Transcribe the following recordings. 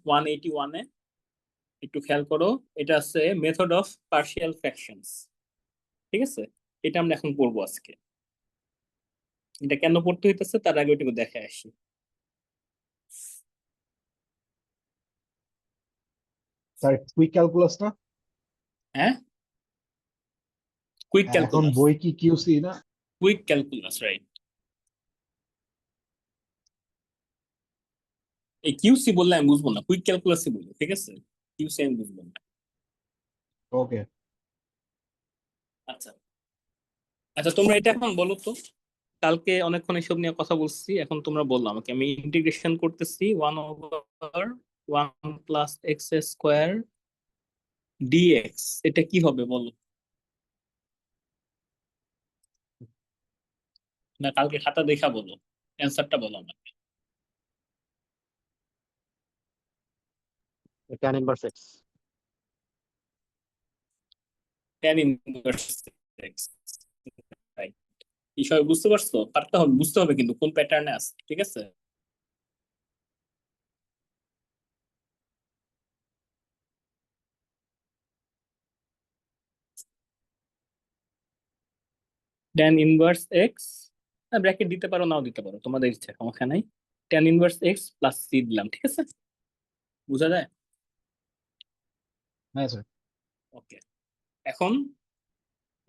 181-এ একটু খেয়াল করো, এটা আছে মেথড অফ পার্শিয়াল ফ্র্যাকশনস। ঠিক আছে, এটা আমরা এখন পড়বো আজকে। এটা কেন পড়তে হইতেছে তার আগে ওইটুকু দেখে আসি। স্যার কুইক ক্যালকুলাস না? হ্যাঁ, কুইক এখন ক্যালকুলাস। বই কি কিউসি না? Quick calculus, right. এই কিউসি বললে আমি বুঝবো না, কুইক ক্যালকুলাসই বলি, ঠিক আছে? কিউসি আমি বুঝবো না। ওকে। আচ্ছা আচ্ছা, তোমরা এটা এখন বলো তো। কালকে অনেকক্ষণ এসব নিয়ে কথা বলছি, এখন তোমরা বললো আমাকে। আমি ইন্টিগ্রেশন করতেছি 1/1 + x² ডিএক্স, এটা কি হবে বলো? না, কালকে খাতা দেখা বলো, অ্যান্সারটা বলো আমাকে। tan inverse x। tan inverse x, বিষয় বুঝতে পারছো? পারতে হবে, বুঝতে হবে কিন্তু কোন প্যাটার্নে আছে, ঠিক আছে? tan ইনভার্স এক্স, ব্র্যাকেট দিতে পারো নাও দিতে পারো, তোমাদের ইচ্ছা, সমস্যা নাই। tan inverse x plus c দিলাম, ঠিক আছে? বুঝা যায়? হ্যাঁ স্যার। ওকে। এখন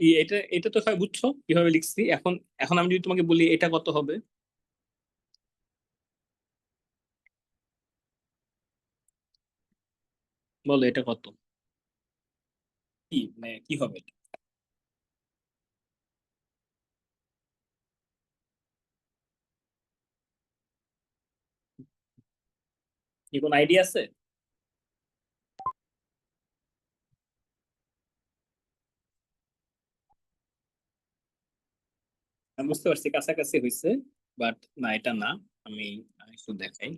এটা এটা তো সবাই বুঝছো কিভাবে লিখছি। এখন এখন আমি যদি তোমাকে বলি এটা কত হবে, বলো এটা কত, কি মানে কি হবে এটা? কি কোনো আইডিয়া আছে? আমি বুঝতে পারছি কাছাকাছি হয়েছে, বাট না, এটা না। আমি একটু দেখাই।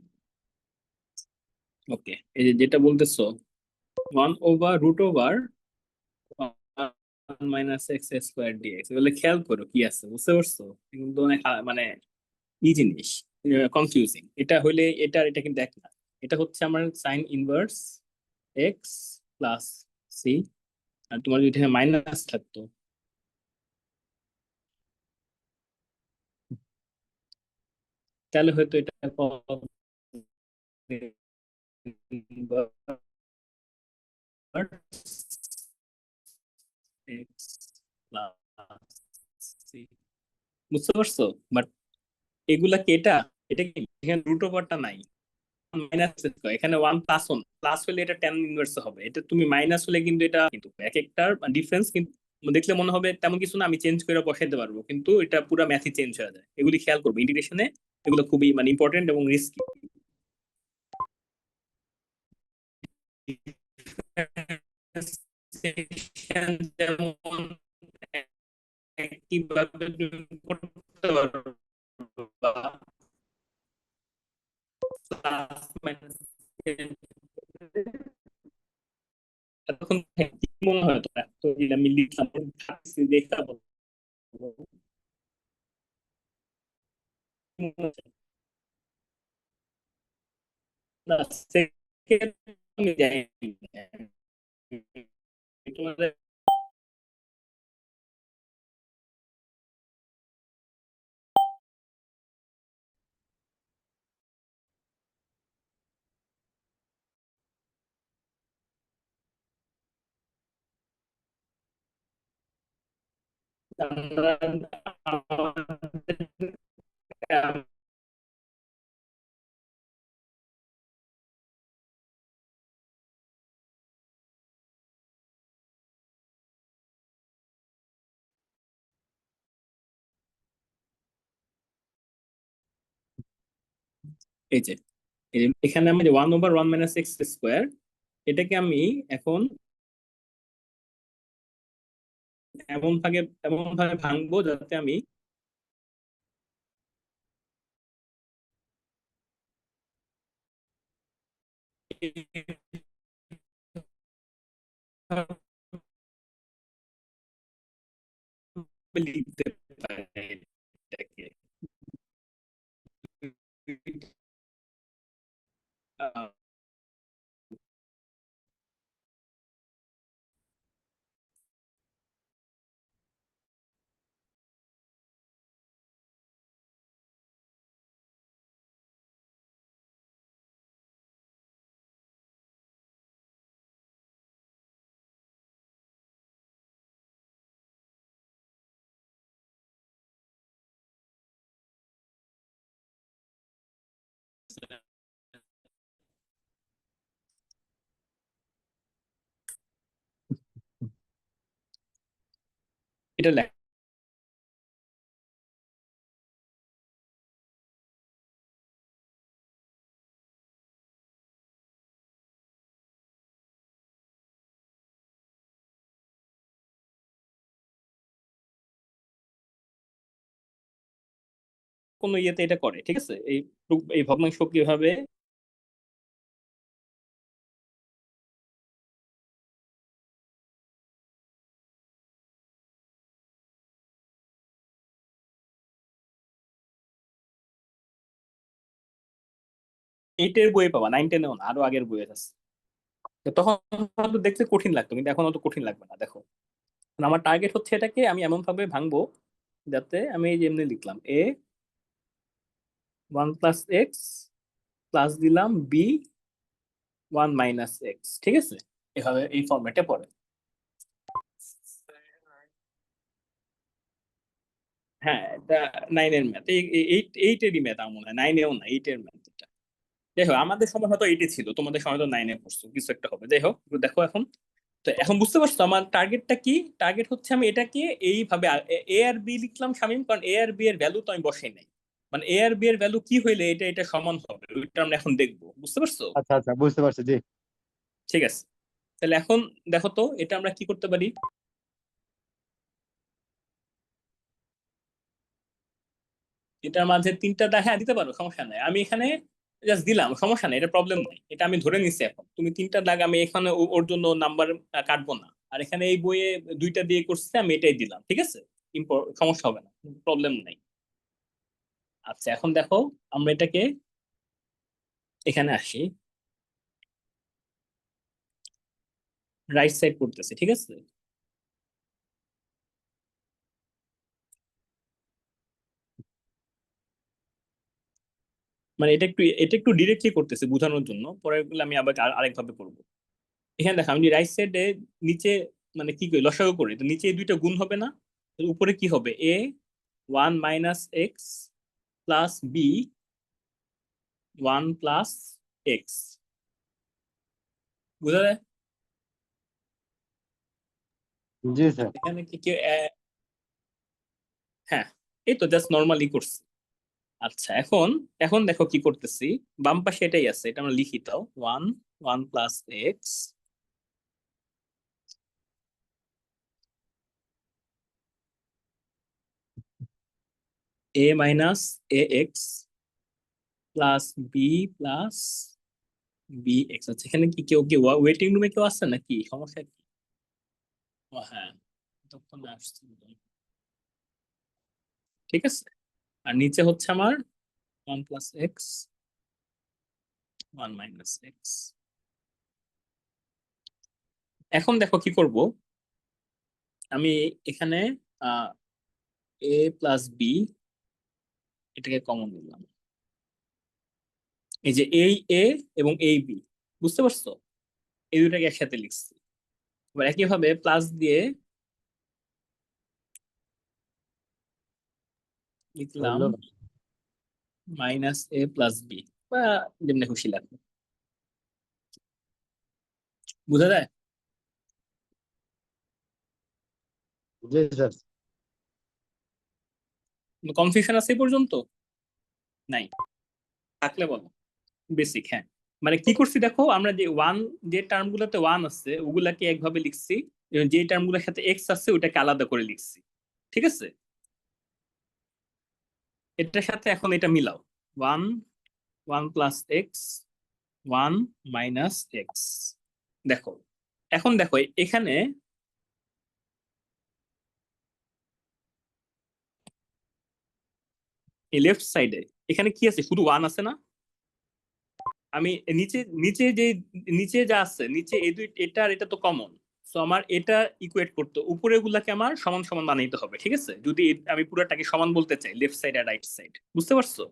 ওকে, এই যে যেটা বলতেছো 1/√1 - x² ডিএক্স, বলে খেয়াল করো কি আছে, বুঝতে পারছো? কিন্তু অনেক মানে কি জিনিস, কনফিউজিং। এটা হইলে এটা আর এটা কিন্তু এক না। এটা হচ্ছে আমার sine inverse x plus C, আর তোমার যদি এখানে মাইনাস থাকতো তাহলে হয়তো এটা এক্স প্লাস সি, বুঝতে পারছো? বাট এগুলা কি এটা, এটা কি এখানে রুট ওভারটা নাই, মাইনাস এখানে 1+1 প্লাস হলে এটা টেন ইনভার্স হবে, এটা তুমি মাইনাস হলে কিন্তু এটা কিন্তু এক একটার ডিফারেন্স কিন্তু দেখলে মনে হবে তেমন কিছু না, আমি চেঞ্জ করে বসাইতে পারবো, কিন্তু এটা পুরো ম্যাথই চেঞ্জ হয়ে যায়। এগুলি খেয়াল করবো ইন্টিগ্রেশনে, এগুলো খুবই মানে ইম্পর্টেন্ট এবং রিস্কি। যেমন একইভাবে তুমি করতে পারো, বা প্লাস মাইনাস, এতক্ষণ কি মনে হয় তোমার তো যে আমি লিখলাম থাকছি দেখা বলো? না, সেকেন্ড আমি জানি না। তোমাদের এই যে এখানে আমি 1/1 - x², এটাকে আমি এখন এমন ভাবে ভাঙবো যাতে আমি লিখতে পারি এটাকে। এটা লেখ কোনো ইয়েতে এটা করে, ঠিক আছে? এই ভগ্নাংশ কিভাবে এইটের বইয়ে পাবা, 9-10-এও না, আরো আগের বইয়ে আছে। তো তখন হয়তো দেখতে কঠিন লাগতো, কিন্তু এখন অত কঠিন লাগবে না। দেখো, আমার টার্গেট হচ্ছে এটাকে আমি এমন ভাবে ভাঙবো যাতে আমি এই যে এমনি লিখলাম a 1 + x প্লাস দিলাম b 1 - x, ঠিক আছে? এভাবে এই ফরম্যাটে পড়ে। হ্যাঁ, এটা 9-এর ম্যাথ, এইটেরই ম্যাথ আমার মনে হয়, 9-এও না, 8-এর ম্যাথ এটা। যাই হোক, আমাদের সময় হয়তো 8-এ ছিল, তোমাদের সময় তো 9-এ পড়ছো, কিছু একটা হবে। যাই হোক, একটু দেখো এখন। তো এখন বুঝতে পারছো আমার টার্গেটটা কি? টার্গেট হচ্ছে আমি এটাকে এইভাবে এ আর বি লিখলাম শামীম, কারণ এ আর বি এর ভ্যালু তো আমি বসাই নাই। মানে এ আর বি এর ভ্যালু কি হইলে এটা এটা সমান হবে, ওইটা আমরা এখন দেখবো। বুঝতে পারছো? আচ্ছা আচ্ছা, বুঝতে পারছি, জি। ঠিক আছে, তাহলে এখন দেখো তো এটা আমরা কি করতে পারি। এটার মাঝে তিনটা দাগ, হ্যাঁ দিতে পারো, সমস্যা নাই। আমি এখানে জাস্ট দিলাম, সমস্যা নাই, এটা প্রবলেম নাই, এটা আমি ধরে নিচ্ছি। এখন তুমি তিনটা দাগ, আমি এখানে ওর জন্য নাম্বার কাটবো না। আর এখানে এই বইয়ে দুইটা দিয়ে করছে, আমি এটাই দিলাম, ঠিক আছে? সমস্যা হবে না, প্রবলেম নাই। আচ্ছা, এখন দেখো, আমরা এটাকে এখানে আসি, রাইট সাইড করতেছি, ঠিক আছে? মানে এটা একটু ডিরেক্টলি করতেছি বোঝানোর জন্য, পরে গুলো আমি আবার আরেকভাবে করবো। এখানে দেখো, আমি রাইট সাইডে নিচে মানে কি করি, লসাগু করি, তো নিচে এই দুইটা গুণ হবে না? তো উপরে কি হবে, a 1 - x plus b 1 + x। বুঝা যায়? জি স্যার। এখানে কি কি হ্যাঁ, এই তো জাস্ট নর্মালি করছি। আচ্ছা, এখন এখন দেখো কি করতেছি, বাম পাশে এটাই আছে, এটা আমরা লিখি তাও, 1 + x a - ax plus b + bx। আচ্ছা, এখানে কি কেউ কি ওয়েটিং রুমে কেউ আছে নাকি, সমস্যা কি? ও হ্যাঁ, তখন আসছে, ঠিক আছে। আর নিচে হচ্ছে আমার 1 + x 1 - x। এখন দেখো কি করব, আমি এখানে আহ a + b এটাকে কমন নিলাম। এই যে এই এ এবং এই বি, বুঝতে পারছো? এই দুটাকে একসাথে লিখছি। এবার একইভাবে প্লাস দিয়ে লিখলাম হইলো। -a + b, বা যেমনি খুশি লাগবে। বুঝা যায়? জি স্যার। কনফিউশন আছে এই পর্যন্ত? নাই? থাকলে বলো। বেসিক, হ্যাঁ। মানে কি করছি দেখো, আমরা যে টার্ম গুলোতে ওয়ান আছে ওগুলাকে একভাবে লিখছি, এবং যে টার্ম গুলোর সাথে এক্স আছে ওটাকে আলাদা করে লিখছি, ঠিক আছে? এটার সাথে এখন এটা মিলাও, ওয়ান 1 + x 1 - x। দেখো, এখন দেখো এখানে এই লেফট সাইডে এখানে কি আছে, শুধু ওয়ান আছে না? আমি নিচে নিচে যে নিচে যা আছে, নিচে এই দুই, এটা আর এটা তো কমন। সো আমার এটা ইকুয়েট করতে উপরে গুলাকে আমার সমান সমান বানাইতে হবে, ঠিক আছে? যদি আমি পুরোটাকে সমান বলতে চাই, লেফট সাইড আর রাইট সাইড, বুঝতে পারছো?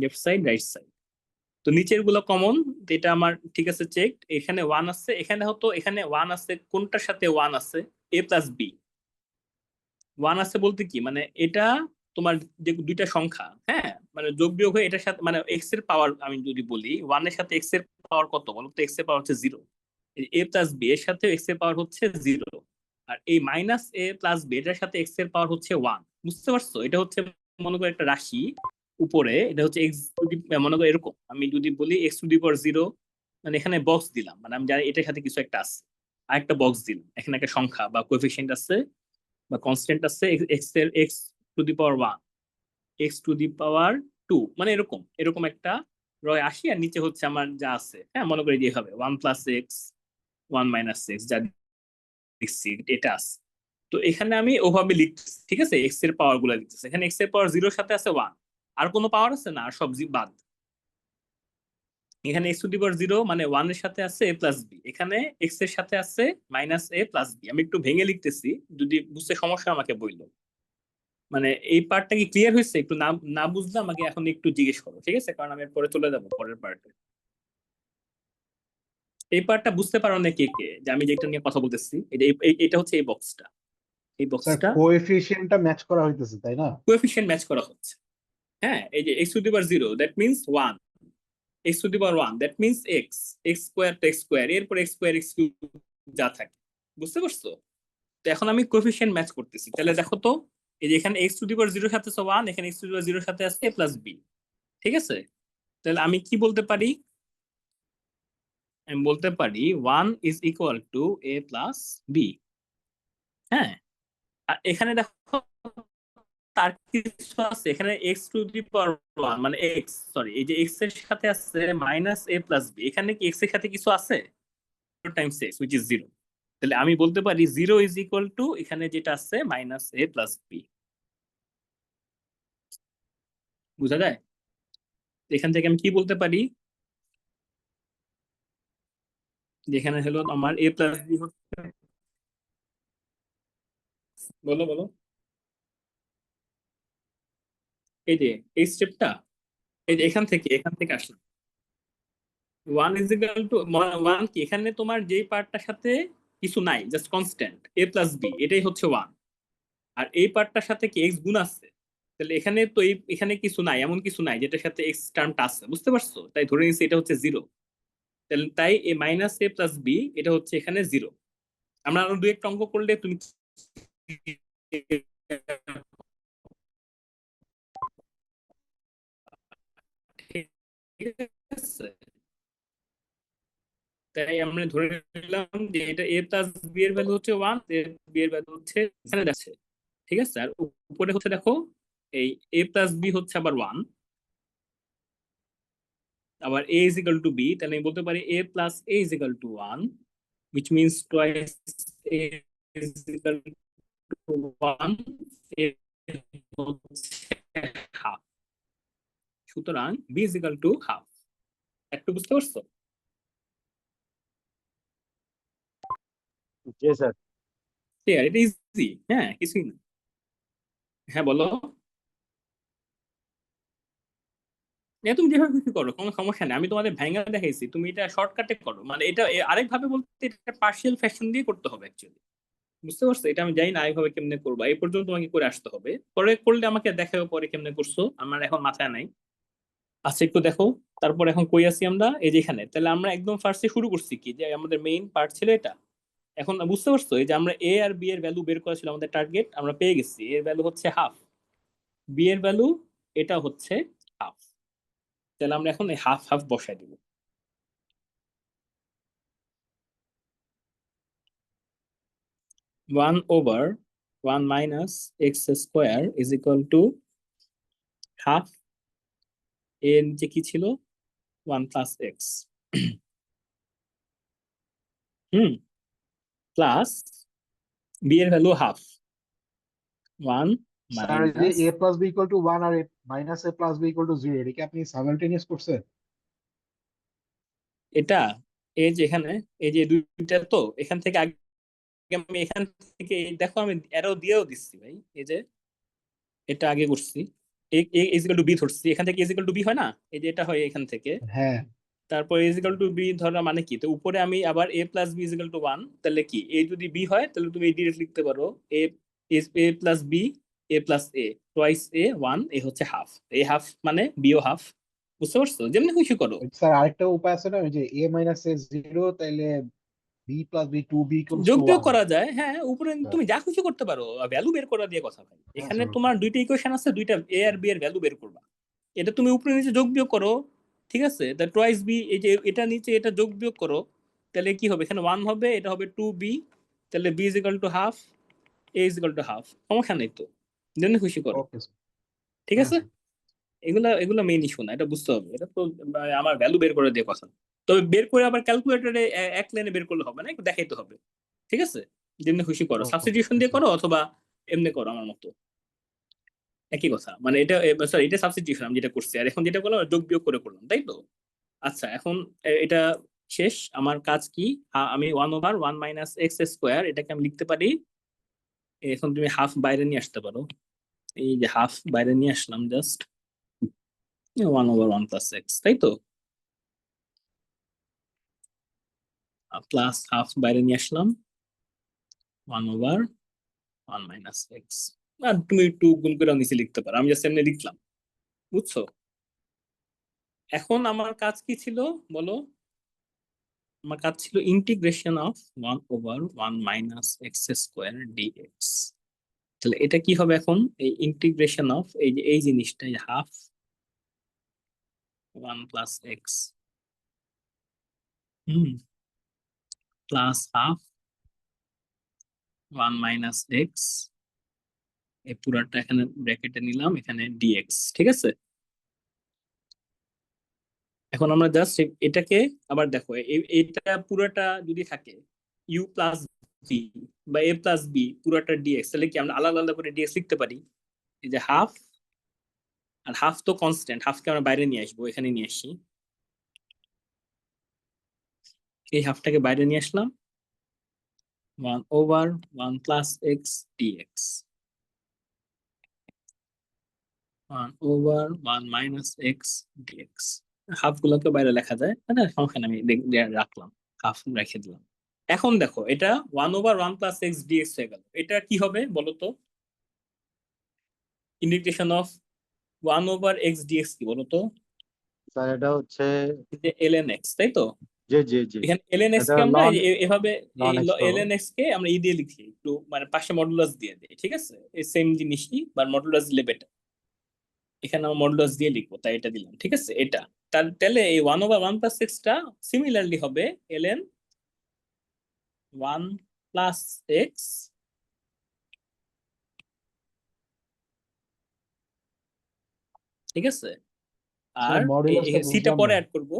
লেফট সাইড রাইট সাইড, তো নিচের গুলো কমন, এটা আমার ঠিক আছে চেক। এখানে ওয়ান আছে, এখানে হতো, এখানে ওয়ান আছে, কোনটার সাথে ওয়ান আছে, a + b। ওয়ান আছে বলতে কি মানে এটা তোমার যে দুইটা সংখ্যা, হ্যাঁ, মানে যোগ বিয়োগ হয়ে এটার সাথে, মানে এক্স এর পাওয়ার, আমি যদি বলি ওয়ানের সাথে এক্স এর পাওয়ার কত বলো তো, এক্স এর পাওয়ার হচ্ছে 0। এ + বি এর সাথে এক্স এর পাওয়ার হচ্ছে 0। আর এই মাইনাস এ প্লাস বি এটার সাথে এক্স এর পাওয়ার হচ্ছে 1, বুঝতে পারছো? এটা হচ্ছে মনে করো একটা রাশি উপরে, এটা হচ্ছে এক্স যদি মনে করো এরকম, আমি যদি বলি এক্স টু দি পাওয়ার 0, মানে এখানে বক্স দিলাম, মানে আমি জানি এটার সাথে কিছু একটা আছে, আর একটা বক্স দিলাম, এখানে একটা সংখ্যা বা কোএফিসিয়েন্ট আছে বা কনস্ট্যান্ট আছে, এক্স এর X to the power 1, X to the power 2, মানে এরকম এরকম একটা রয় আসি, আর নিচে হচ্ছে আমার যা আছে, হ্যাঁ মনে করি যে হবে 1 প্লাস এক্স 1 মাইনাস এক্স, যা লিখছি এটা আছে। তো এখানে আমি ওভাবে লিখতেছি, ঠিক আছে, এক্স এর পাওয়ার গুলা লিখতেছি, এখানে এক্স এর পাওয়ার 0 সাথে আছে 1, আর কোনো পাওয়ার আছে না, আর সব বাদ। এখানে এক্স টু দি পাওয়ার 0 মানে 1 এর সাথে আছে এ প্লাস বি, এখানে এক্স এর সাথে আছে মাইনাস এ প্লাস বি। আমি একটু ভেঙে লিখতেছি, যদি বুঝতে সমস্যা আমাকে বললো। মানে এই পার্টটা কি ক্লিয়ার হয়েছে? একটু না না বুঝলে আমাকে এখন একটু জিজ্ঞেস করো, ঠিক আছে, কারণ আমি পরে চলে যাবো পরের পার্টে। এই পার্টটা বুঝতে পারো না কে কে, যে আমি যেটা নিয়ে কথা বলতেছি, এটা হচ্ছে এই বক্সটা, এই স্যার বক্সটা কোএফিসিয়েন্টটা ম্যাচ করা হইতেছে তাই না? কোএফিসিয়েন্ট ম্যাচ করা হচ্ছে। হ্যাঁ, এই যে x to the power 0 that means 1, X to the power 1 that means x, x square তো এক্স স্কোয়ার, এরপর এক্স স্কোয়ার এক্স কিউব যা থাকে, বুঝতে পারছো? তো এখন আমি কোএফিসিয়েন্ট ম্যাচ করতেছি, তাহলে দেখো তো, এই যে এখানে এক্স টু দি পাওয়ার 0 সাথে আছে 1, এখানে এক্স টু দি পাওয়ার 0 সাথে আছে এ প্লাস বি, ঠিক আছে? তাহলে আমি কি বলতে পারি? আমি বলতে পারি 1 is equal to a plus b. হ্যাঁ, আর এখানে দেখো তার কিছু আছে, এখানে এক্স টু দি পাওয়ার 1 মানে এক্স, সরি, এই যে এক্স এর সাথে আছে মাইনাস এ প্লাস বি, এখানে কি এক্স এর সাথে কিছু আছে টাইমস এক্স হুইচ ইজ 0। তাহলে আমি বলতে পারি 0 ইজ ইকুয়াল টু এখানে যেটা আছে মাইনাস এ প্লাস বি। বুঝা যায়? এখান থেকে আমি কি বলতে পারি, যেখানে হলো আমার এ প্লাস বি হচ্ছে, বলো বলো, এই যে এই স্টেপটা, এই যে এখান থেকে আসলো 1 ইজ ইকুয়াল টু 1 কি, এখানে তোমার যেই পার্টটার সাথে কিছু নাই, জাস্ট কনস্ট্যান্ট এ প্লাস বি, এটাই হচ্ছে 1। আর এই পার্টটার সাথে কি এক্স গুণ আছে, তাহলে এখানে তো এখানে কিছু নাই, এমন কিছু নাই যেটার সাথে এক্স টার্মটা আছে, বুঝতে পারছো? তাই ধরে নিচ্ছি এটা হচ্ছে 0। তাহলে তাই এ মাইনাস এ প্লাস বি এটা হচ্ছে এখানে 0। আমরা আরো দু একটা অঙ্ক করলে তুমি ঠিক আছে, তাই আমরা ধরে নিলাম যে এটা এ প্লাস বি এর ভ্যালু হচ্ছে 1, বি এর ভ্যালু হচ্ছে এখানে যাচ্ছে, ঠিক আছে? আর উপরে হচ্ছে দেখো এই এ প্লাস বি হচ্ছে আবার 1, আবার a is equal to b, তাহলে আমি বলতে পারি a plus a is equal to 1, which means twice a is equal to 1, a হচ্ছে half, সুতরাং b is equal to half। একটু বুঝতে পারছো? জি স্যার। ক্লিয়ার? এটা ইজি, হ্যাঁ কিছুই না। হ্যাঁ বলো। তুমি যেভাবে খুশি করো, কোনো সমস্যা নেই, আমি তোমাদের ভেঙে দেখাইছি, তুমি এটা শর্টকাটে করো, মানে এটা আরেক ভাবে বলতে এটা পার্শিয়াল ফ্যাকশন দিয়ে করতে হবে অ্যাকচুয়ালি, বুঝতে পারছো? এটা আমি জানি না আরেকভাবে কেমনে করবা, এই পর্যন্ত তোমাকে করে আসতে হবে, পরে করলে আমাকে দেখাও পরে কেমনে করছো, আমার এখন মাথায় নাই। আচ্ছা একটু দেখো, তারপর এখন কই আছি আমরা, এই যে এখানে, তাহলে আমরা একদম ফার্স্টে শুরু করছি কি, যে আমাদের মেইন পার্ট ছিল এটা। এখন বুঝতে পারছো, এই যে আমরা এ আর বি এর ভ্যালু বের করা ছিল আমাদের টার্গেট, আমরা পেয়ে গেছি, এর ভ্যালু হচ্ছে হাফ, বি এর ভ্যালু এটা হচ্ছে হাফ। তাহলে আমরা এখন এই হাফ হাফ বসাই দিব। 1/1 minus x square is equal to half, এর নিচে কি ছিল 1 plus x, hmm, plus b এর ভ্যালু হাফ, 1 স্যার এই যে minus, a plus b equal to 1 আর minus a plus b equal to 0, এটা কি আপনি সাইমালটেনিয়াস করছেন? এটা এই যে এখানে, এই যে দুইটা, তো এখান থেকে আগে আমি এখান থেকে দেখো আমি অ্যারো দিয়েও দিচ্ছি ভাই, এই যে এটা আগে করছি, ইজিক্যাল টু বি ধরছি, এখান থেকে ইজিক্যাল টু বি হয় না, এই যে এটা হয় এখান থেকে, হ্যাঁ। তারপর ইজিক্যাল টু বি ধরা মানে কি, তো উপরে আমি আবার এ প্লাস বি ইজিক্যাল টু 1, তাহলে কি এ যদি বি হয় তাহলে তুমি ডিরেক্ট লিখতে পারো A is A plus B, A plus A twice A 1, A হচ্ছে হাফ, এ হাফ মানে বিও হাফ, বুঝতে পারছো? যেমনি খুশি করো। স্যার আরেকটা উপায় আছে না, ওই যে a মাইনাস a 0, তাইলে b plus b two b equals যোগ টু বিয়োগ 1। করা যায়, হ্যাঁ, উপরে তুমি যা খুশি করতে পারো, ভ্যালু বের করা দিয়ে কথা ভাই। হ্যাঁ এখানে স্যার, ওকে। তোমার দুইটা ইকুয়েশন আছে, দুইটা এ আর বি এর ভ্যালু বের করবা। এটা তুমি উপরে নিচে যোগ বিয়োগ করো, ঠিক আছে? তা টুয়াইস বি, এই যে এটা নিচে এটা যোগ বিয়োগ করো, তাহলে কি হবে? এখানে 1 হবে, এটা হবে 2b, তাহলে b is equal to half, a is equal to half. সমস্যা নেই তো, যেন খুশি করো, ওকে স্যার। ঠিক হ্যাঁ আছে? স্যার। এগুলা এগুলা মেইন ইস্যু না, এটা বুঝতে হবে। এটা তো আমার ভ্যালু বের করে দিয়ে কথা। তবে বের করে আবার ক্যালকুলেটরে এক লাইনে বের করলে হবে না, একটু দেখাইতে হবে, ঠিক আছে? যেমনি খুশি করো, সাবস্টিটিউশন ওকে দিয়ে স্যার। করো অথবা এমনি করো, আমার মতো একই কথা। মানে এটা, সরি, এটা সাবস্টিটিউশন আমি যেটা করছি, আর এখন যেটা করলাম যোগ বিয়োগ করে করলাম, তাই তো? আচ্ছা, এখন এটা শেষ। আমার কাজ কি? আমি 1/1 - x² এটাকে আমি লিখতে পারি। এখন তুমি হাফ বাইরে নিয়ে আসতে পারো, এই যে হাফ বাইরে নিয়ে আসলাম, জাস্ট 1/1 + x, তাই তো? প্লাস হাফ বাইরে নিয়ে আসলাম, 1/1 - x। আর তুমি একটু গুণ করে নিচে লিখতে পারো, আমি জাস্ট এমনি লিখলাম, বুঝছো? এখন আমার কাজ কি ছিল বলো? আমার কাজ ছিল ইন্টিগ্রেশন অফ 1/1 - x²dx। তাহলে এটা কি হবে এখন? এই ইন্টিগ্রেশন অফ এই যে এই জিনিসটা, হাফ 1 + x, হুম, প্লাস হাফ 1 - x, এই পুরাটা এখানে ব্র্যাকেটে নিলাম, এখানে ডিএক্স, ঠিক আছে? এখন আমরা জাস্ট এটাকে আবার দেখো, এটা পুরাটা যদি থাকে ইউ প্লাস বি বা এ প্লাস বি পুরাটা ডিএক্স, তাহলে কি আমরা আলাদা আলাদা করে ডিএক্স লিখতে পারি? এই যে হাফ, আর হাফ তো কনস্ট্যান্ট, হাফকে আমরা বাইরে নিয়ে আসবো, এখানে নিয়ে আসি, এই হাফটাকে বাইরে নিয়ে আসলাম, 1/1 + x dx, 1/1 - x dx। Half গুলোকে বাইরে লেখা যায়, মানে সমস্যা নেই, আমি রাখলাম, হাফ রেখে দিলাম। এখন দেখো, এটা 1/1 + x dx হয়ে গেল। এটা কি হবে বলো তো? ইন্টিগ্রেশন অফ 1/x dx কি বলো তো? স্যার এটা হচ্ছে যে ln x, তাই তো? জি জি জি, এখানে ln x এটা কে আমরা লন এভাবে, এই লন এক্স পাবো। ln x কে আমরা দিয়ে লিখি, একটু মানে পাশে মডুলাস দিয়ে দিই, ঠিক আছে? এই সেম জিনিসই, বা মডুলাস দিলে better। এখানে আমরা মডুলাস দিয়ে লিখবো, তাই এটা দিলাম, ঠিক আছে? এটা তাহলে এই 1/1 + x সিমিলারলি হবে ln 1 + x, ঠিক আছে? স্যার আর মডুলাসটা সিটা বুঝলাম পরে না। অ্যাড করব,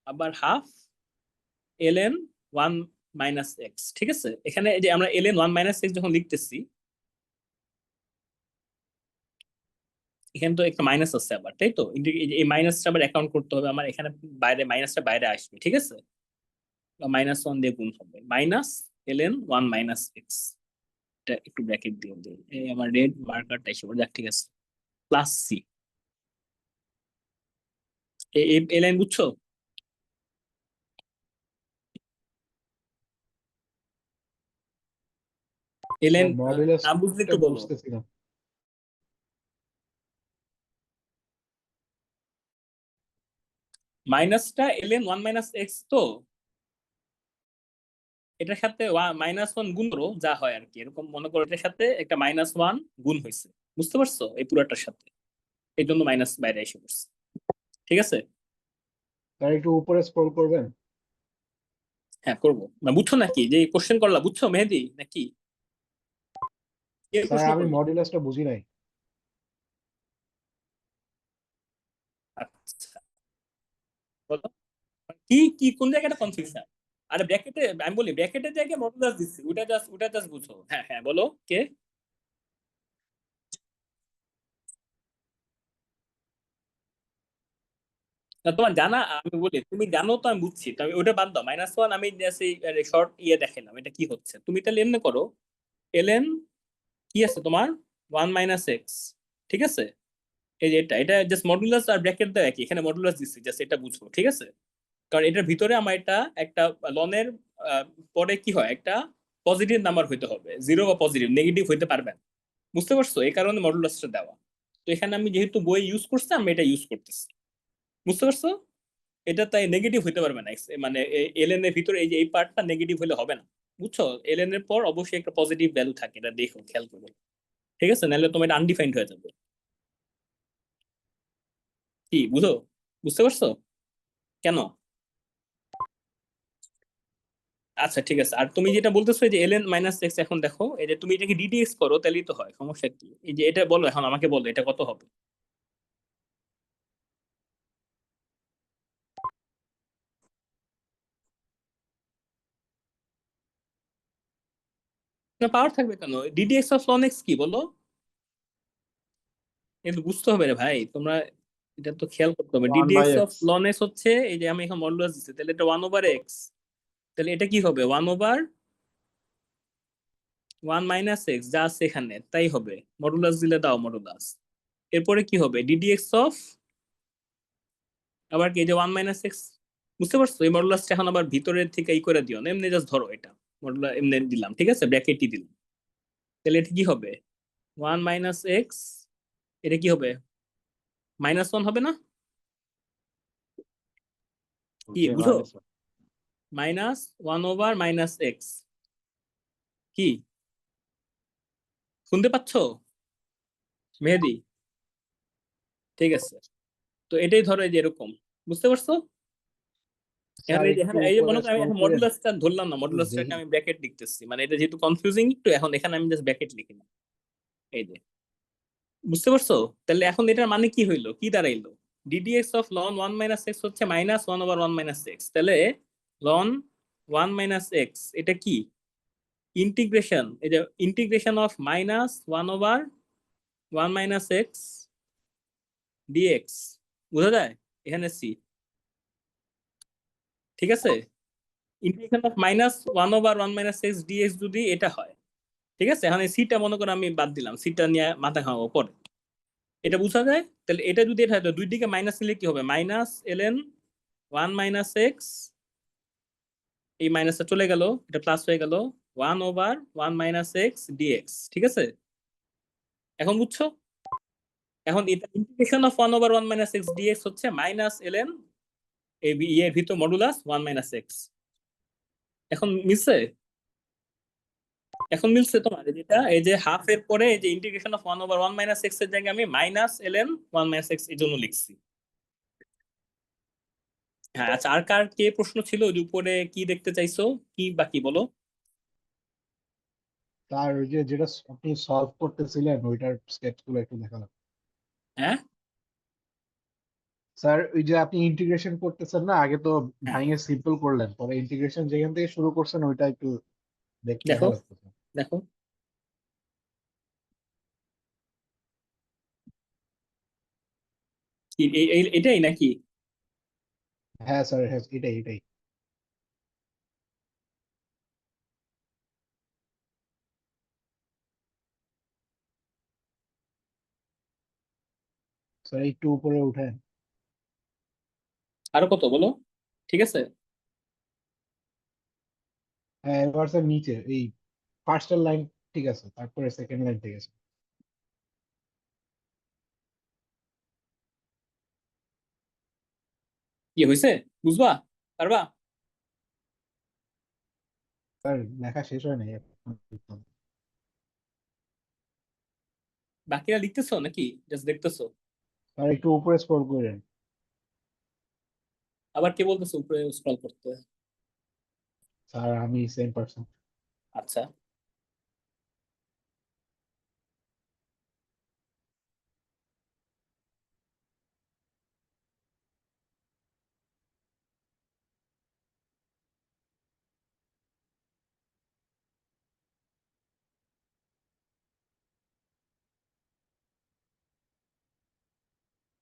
আবার হাফ ln 1 - x, ঠিক আছে? এখানে এই যে আমরা ln 1 - x যখন লিখতেছি, এখানে তো একটা মাইনাস আছে আবার, তাই তো? এই মাইনাসটা আবার অ্যাকাউন্ট করতে হবে আমার, এখানে বাইরে মাইনাসটা বাইরে আসবে, ঠিক আছে? -1 দিয়ে গুণ হবে, -ln 1 - x, এটা একটু ব্র্যাকেট দিয়ে দিই, এই আমার রেড মার্কারটা এসে পড়ে যাক, ঠিক আছে? প্লাস সি, এই লাইন বুঝছো? এই লাইন স্যার না বুঝলে মডুলাসটা একটু বলো। বুঝতেছি না। মাইনাসটা ln 1 - x, তো এটার সাথে -1 গুণ করো, যা হয় আর কি, এরকম মনে করো এটার সাথে একটা -1 গুণ হয়েছে, বুঝতে পারছো? এই পুরাটার সাথে, এই জন্য মাইনাস বাইরে এসে পড়ছে, ঠিক আছে? স্যার একটু উপরে স্ক্রল করবেন। হ্যাঁ, করবো না, বুঝছো নাকি যে কোশ্চেন করলা? বুঝছো মেহেদি নাকি? কে স্যার প্রশ্ন আমি করলো? মডুলাসটা বুঝি নাই। আচ্ছা, বলো, কি কি কোন জায়গাটা কনফিউশন? আরে ব্র্যাকেটে, আমি বলি ব্র্যাকেটের জায়গায় মডুলাস দিচ্ছি, ওটা জাস্ট বুঝো। হ্যাঁ হ্যাঁ, বলো কে? না, তোমার জানা, আমি বলি তুমি জানো তো, আমি বুঝছি তো, আমি ওটা বাদ দাও, -1 আমি শর্ট দেখালাম, এটা কি হচ্ছে? তুমি তাহলে এমনি করো, ln কি আছে তোমার, 1 - x, ঠিক আছে? এই যে এটা জাস্ট মডুলাস আর ব্র্যাকেট দেওয়া একই, এখানে মডুলাস দিচ্ছি, জাস্ট এটা বুঝো, ঠিক আছে? কারণ এটার ভিতরে আমার এটা একটা লনের পরে কি হয়, একটা পজিটিভ নাম্বার হইতে হবে, জিরো বা পজিটিভ, নেগেটিভ হইতে পারবে না, বুঝতে পারছো? এই কারণে মডুলাসটা দেওয়া। তো এখানে আমি যেহেতু বই ইউজ করছি, আমি এটা ইউজ করতেছি, বুঝতে পারছো? এটা তাই নেগেটিভ হইতে পারবে না, মানে এলএন এর ভিতরে এই যে এই পার্টটা নেগেটিভ হলে হবে না, বুঝছো? এলএন এর পর অবশ্যই একটা পজিটিভ ভ্যালু থাকে, এটা দেখো খেয়াল করো, ঠিক আছে? নাহলে তোমার এটা আনডিফাইন্ড হয়ে যাবে। কি বুঝো? বুঝতে পারছো কেন? আচ্ছা ঠিক আছে। আর তুমি যেটা বলতেছো এই যে এলএন মাইনাস এক্স, এখন দেখো এই যে তুমি এটাকে ডিডিএক্স করো তাহলেই তো হয়, সমস্যা কি? এই যে এটা বলো, এখন আমাকে বলো এটা কত হবে। না পাওয়ার থাকবে কেন? ডিডিএক্স অফ লন এক্স কি বলো? এটা বুঝতে হবে রে ভাই, তোমরা এটা তো খেয়াল করতে হবে। 1 by d d x of x. Ln x হচ্ছে এই যে আমি এখন মডুলাস দিচ্ছি, তাহলে এটা 1/x, তাহলে এটা কি হবে? 1/1 - x যা আছে এখানে তাই হবে, মডুলাস দিলে দাও মডুলাস। এরপরে কি হবে? ডিডিএক্স অফ আবার কি, এই যে 1 - x, বুঝতে পারছো? এই মডুলাসটা এখন আবার ভিতরের থেকে ই করে দিও না, এমনি জাস্ট ধরো এটা মডুলাস এমনি দিলাম, ঠিক আছে, ব্র্যাকেটই দিলাম। তাহলে এটা কি হবে? 1 - x, এটা কি হবে? -1 হবে না? কি জি বুঝো? মাইনাস। -1/-x কি শুনতে পাচ্ছ মেহেদি? ঠিক আছে, তো এটাই ধরো এই যে এরকম, বুঝতে পারছো? এখন স্যার এই যে একটু এখানে এই যে উপরে মনে করো আমি স্ক্রল এখন করেন, মডুলাসটা ধরলাম না, একটু মডুলাসটাকে দেখি। আমি ব্র্যাকেট লিখতেছি, মানে এটা যেহেতু কনফিউজিং একটু, এখন এখানে আমি জাস্ট ব্র্যাকেট লিখি না, এই যে, বুঝতে পারছো? তাহলে এখন এটার মানে কি হইলো, কি দাঁড়াইলো? ডিডিএক্স অফ লন 1 - x হচ্ছে -1/1 - x, তাহলে লন 1 - x এটা কি? ইন্টিগ্রেশন, এই যে ইন্টিগ্রেশন অফ -1/1 - x ডিএক্স, বোঝা যায় এখানে সি, ঠিক আছে? ইন্টিগ্রেশন অফ -1/1 - x ডিএক্স যদি এটা হয়, ঠিক আছে? এখন এই সিটা মনে করো আমি বাদ দিলাম, সিটা নিয়ে মাথা খাওয়াবো পরে, এটা বোঝা যায়? তাহলে এটা যদি এটা হয় তো দুই দিকে মাইনাস নিলে কি হবে? -ln 1 - x, এই মাইনাসটা চলে গেল, এটা প্লাস হয়ে গেল 1/1 - x ডিএক্স, ঠিক আছে? এখন বুঝছো? এখন এটা ইন্টিগ্রেশন অফ 1/1 - x ডিএক্স হচ্ছে -ln এই এর ভিতর মডুলাস 1 - x। এখন মিলছে? এখন মিলছে তোমার যেটা, এই যে হাফ এর পরে এই যে ইন্টিগ্রেশন অফ 1/1 - x এর জায়গায় আমি -ln 1 - x এই জন্য লিখছি। হ্যাঁ আচ্ছা, আর কার কে প্রশ্ন ছিল ওই যে উপরে কি দেখতে চাইছো, কি বাকি বলো। তার ওই যে যেটা আপনি সলভ করতেছিলেন ওইটার স্টেপস গুলো একটু দেখালাম। হ্যাঁ স্যার ওই যে আপনি ইন্টিগ্রেশন করতেছেন না, আগে তো হ্যাঁ ভাঙে সিম্পল করলেন, পরে ইন্টিগ্রেশন যেখান থেকে শুরু করছেন ওইটা একটু দেখো, দেখা লাগতো। দেখো কি এটাই নাকি? হ্যাঁ স্যার, হ্যাঁ এটাই এটাই। স্যার একটু উপরে উঠেন। আরো কত বলো, ঠিক আছে? হ্যাঁ এবার স্যার নিচে এই ফার্স্টের লাইন ঠিক আছে, তারপরে সেকেন্ড লাইন ঠিক আছে। কি হয়েছে, বুঝবা পারবা? স্যার লেখা শেষ হয় নাই এখন। বাকিরা লিখতেছো নাকি জাস্ট দেখতেছো? স্যার একটু উপরে স্ক্রল করেন। আবার কে বলতেছো উপরে স্ক্রল করতে? স্যার আমি সেম পারসন। আচ্ছা,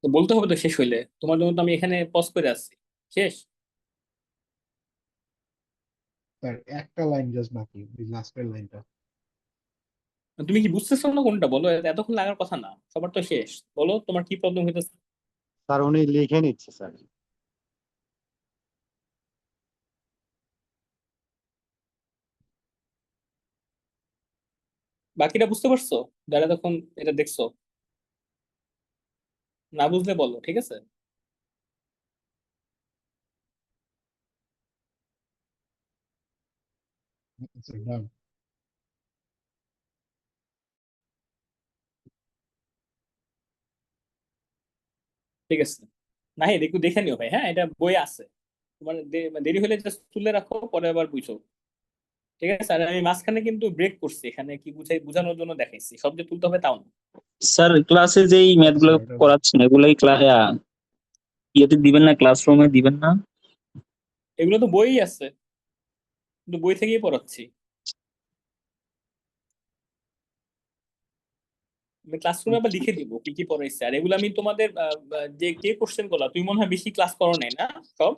তো বলতে হবে তো শেষ হইলে, তোমার জন্য তো আমি এখানে পজ করে আছি। শেষ? স্যার একটা লাইন জাস্ট বাকি, ওই লাস্টের লাইনটা। তুমি কি বুঝতেছো না কোনটা বলো, এতক্ষণ লাগার কথা না, সবার তো শেষ। বলো তোমার কি প্রবলেম হইতেছে। স্যার উনি লিখে নিচ্ছে স্যার। বাকিটা বুঝতে পারছো যারা তখন এটা দেখছো? না বুঝলে বলো, ঠিক আছে? আচ্ছা, done. ঠিক আছে, নাহিদ একটু দেখে নিও ভাই, হ্যাঁ এটা বই আছে, তোমার দেরি হলে জাস্ট তুলে রাখো, পরে আবার বুঝো। ঠিক আছে, আর আমি মাঝখানে কিন্তু ব্রেক করছি, এখানে কি বুঝাই বোঝানোর জন্য দেখাইছি, সব যে তুলতে হবে তাও না। স্যার ক্লাসে যেই ম্যাথ আচ্ছা, গুলো এটা করাচ্ছেন এগুলাই ইয়েতে দিবেন না, ক্লাসরুমে দিবেন না? এগুলো তো বই আছে, কিন্তু বই থেকেই পড়াচ্ছি। আমি ক্লাসরুমে আবার লিখে দিব কি কি পড়াইছে, আর এগুলো আমি তোমাদের যে কে কোশ্চেন গুলা, তুমি মনে হয় বেশি ক্লাস করো নাই না সব,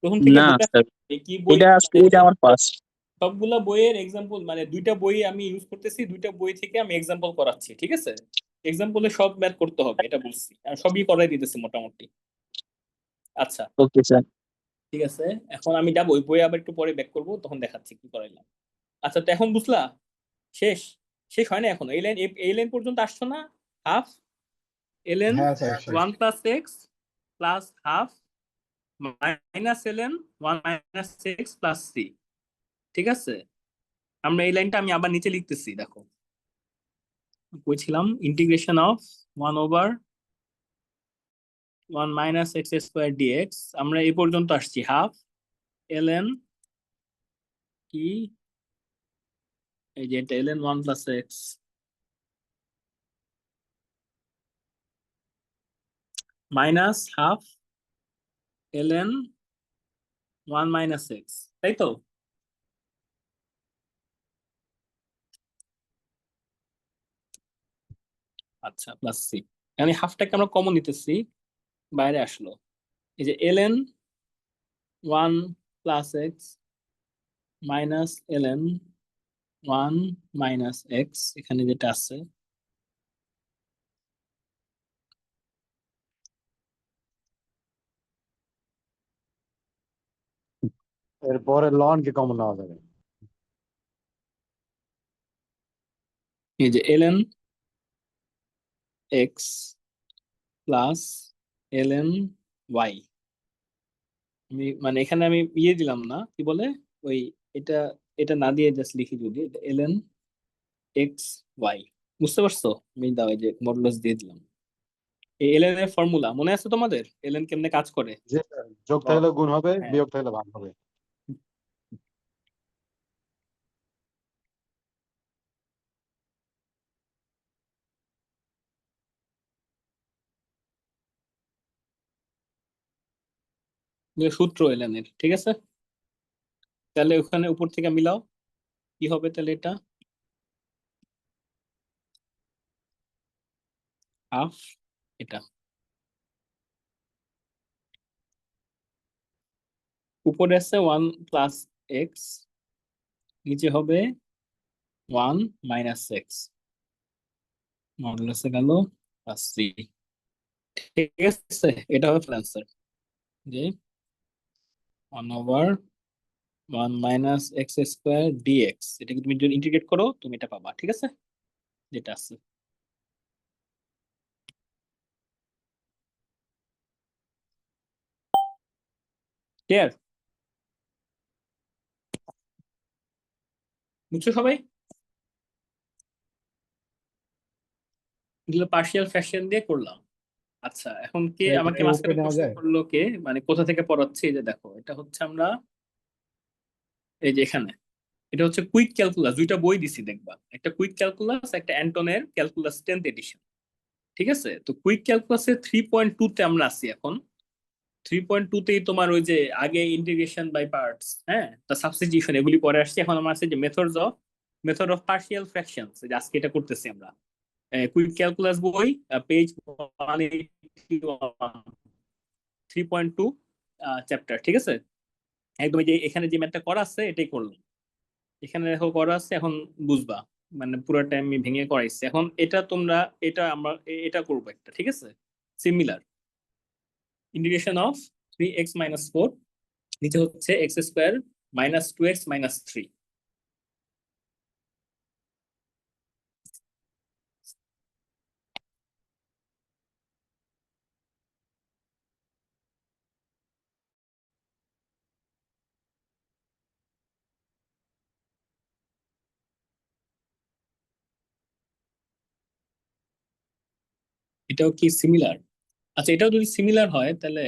প্রথম থেকে না বইটা স্যার, কি বই এটা মানে এটা আমার ফার্স্ট। সবগুলা বইয়ের এক্সাম্পল, মানে দুইটা বই আমি ইউজ করতেছি, দুইটা বই থেকে আমি এক্সাম্পল করাচ্ছি, ঠিক আছে? এক্সাম্পলে সব ম্যাথ করতে হবে এটা বলছি, আর সবই করাই দিতেছি মোটামুটি। আচ্ছা ওকে স্যার। ঠিক আছে, এখন আমি যাবো ওই বই আবার একটু পরে ব্যাক করবো, তখন দেখাচ্ছি কি করাইলাম। আচ্ছা, তো এখন বুঝলা? শেষ? শেষ হয় না এখনো, এই লাইন পর্যন্ত আসছো না? হাফ এলএন হ্যাঁ স্যার, শেষ। 1 + x plus half minus LN 1 - x + 3, ঠিক আছে? আমরা এই লাইনটা আমি আবার নিচে লিখতেছি, দেখো বলছিলাম ইন্টিগ্রেশন অফ 1/1 - x² আমরা এই পর্যন্ত আসছি, হাফ এলএন কি, এই যে এটা ln 1 + x minus half ln 1 - x, তাই তো? আচ্ছা, +c, মানে হাফটাকে আমরা কমন নিতেছি, বাইরে আসলো এই যে LN 1 + x minus LN 1 - x, এখানে যেটা আছে এরপরে লন কে কমন নেওয়া যাবে। এই যে LN x plus LN y, আমি মানে এখানে আমি ইয়ে দিলাম না, কি বলে ওই, এটা এটা না দিয়ে জাস্ট লিখি যদি এলএন এক্স ওয়াই, বুঝতে পারছো? আমি দাও এই যে মডুলাস দিয়ে দিলাম। এই এলএন এর ফর্মুলা মনে আছে তোমাদের, এলএন কেমনে কাজ করে? যে যোগ ও, থাকলে গুণ হবে, হ্যাঁ, বিয়োগ থাকলে ভাগ হবে। যে সূত্র এলএন এর, ঠিক আছে? তাহলে ওখানে উপর থেকে মিলাও, কি হবে তাহলে এটা, হাফ এটা, উপরে আছে 1 + x, নিচে হবে 1 - x, মডুলাসে গেল +c, ঠিক আছে? এটা হবে অ্যান্সার, যে 1/1 - x² dx, এটাকে তুমি যদি ইন্টিগ্রেট করো তুমি এটা পাবা, ঠিক আছে? যেটা আছে ক্লিয়ার, বুঝছো সবাই? এগুলো পার্শিয়াল ফ্র্যাকশন দিয়ে করলাম। আচ্ছা, এখন কে স্যার, আমাকে এখানে ওকে মাঝখানে নেওয়া প্রশ্ন যায়? করলো, কে মানে কোথা থেকে পড়াচ্ছে, এই যে দেখো এটা হচ্ছে আমরা, এই যে এখানে এটা হচ্ছে কুইক ক্যালকুলাস, দুইটা বই দিছি দেখবা, একটা কুইক ক্যালকুলাস, একটা অ্যান্টনের ক্যালকুলাস 10th এডিশন, ঠিক আছে? তো কুইক ক্যালকুলাসের 3.2-তে আমরা আছি এখন। 3.2-তেই তোমার ওই যে আগে ইন্টিগ্রেশন বাই পার্টস, হ্যাঁ, তা সাবস্টিটিউশন এগুলি পরে আসছে, এখন আমার আছে যে মেথড অফ পার্শিয়াল ফ্র্যাকশনস, আজকে এটা করতেছি আমরা। কুইক ক্যালকুলাস বই, পেজ 181, 3.2 চ্যাপ্টার, ঠিক আছে? একদম এই যে এখানে যে ম্যাথটা করা আছে এটাই করলাম, এখানে দেখো করা আছে, এখন বুঝবা, মানে পুরোটা আমি ভেঙে করাইছি, এখন এটা তোমরা, এটা আমরা এটা করবো একটা, ঠিক আছে? সিমিলার ইন্টিগ্রেশন অফ 3x - 4, নিচে হচ্ছে x² -2x - 3, এটাও কি সিমিলার? আচ্ছা, এটাও যদি সিমিলার হয় তাহলে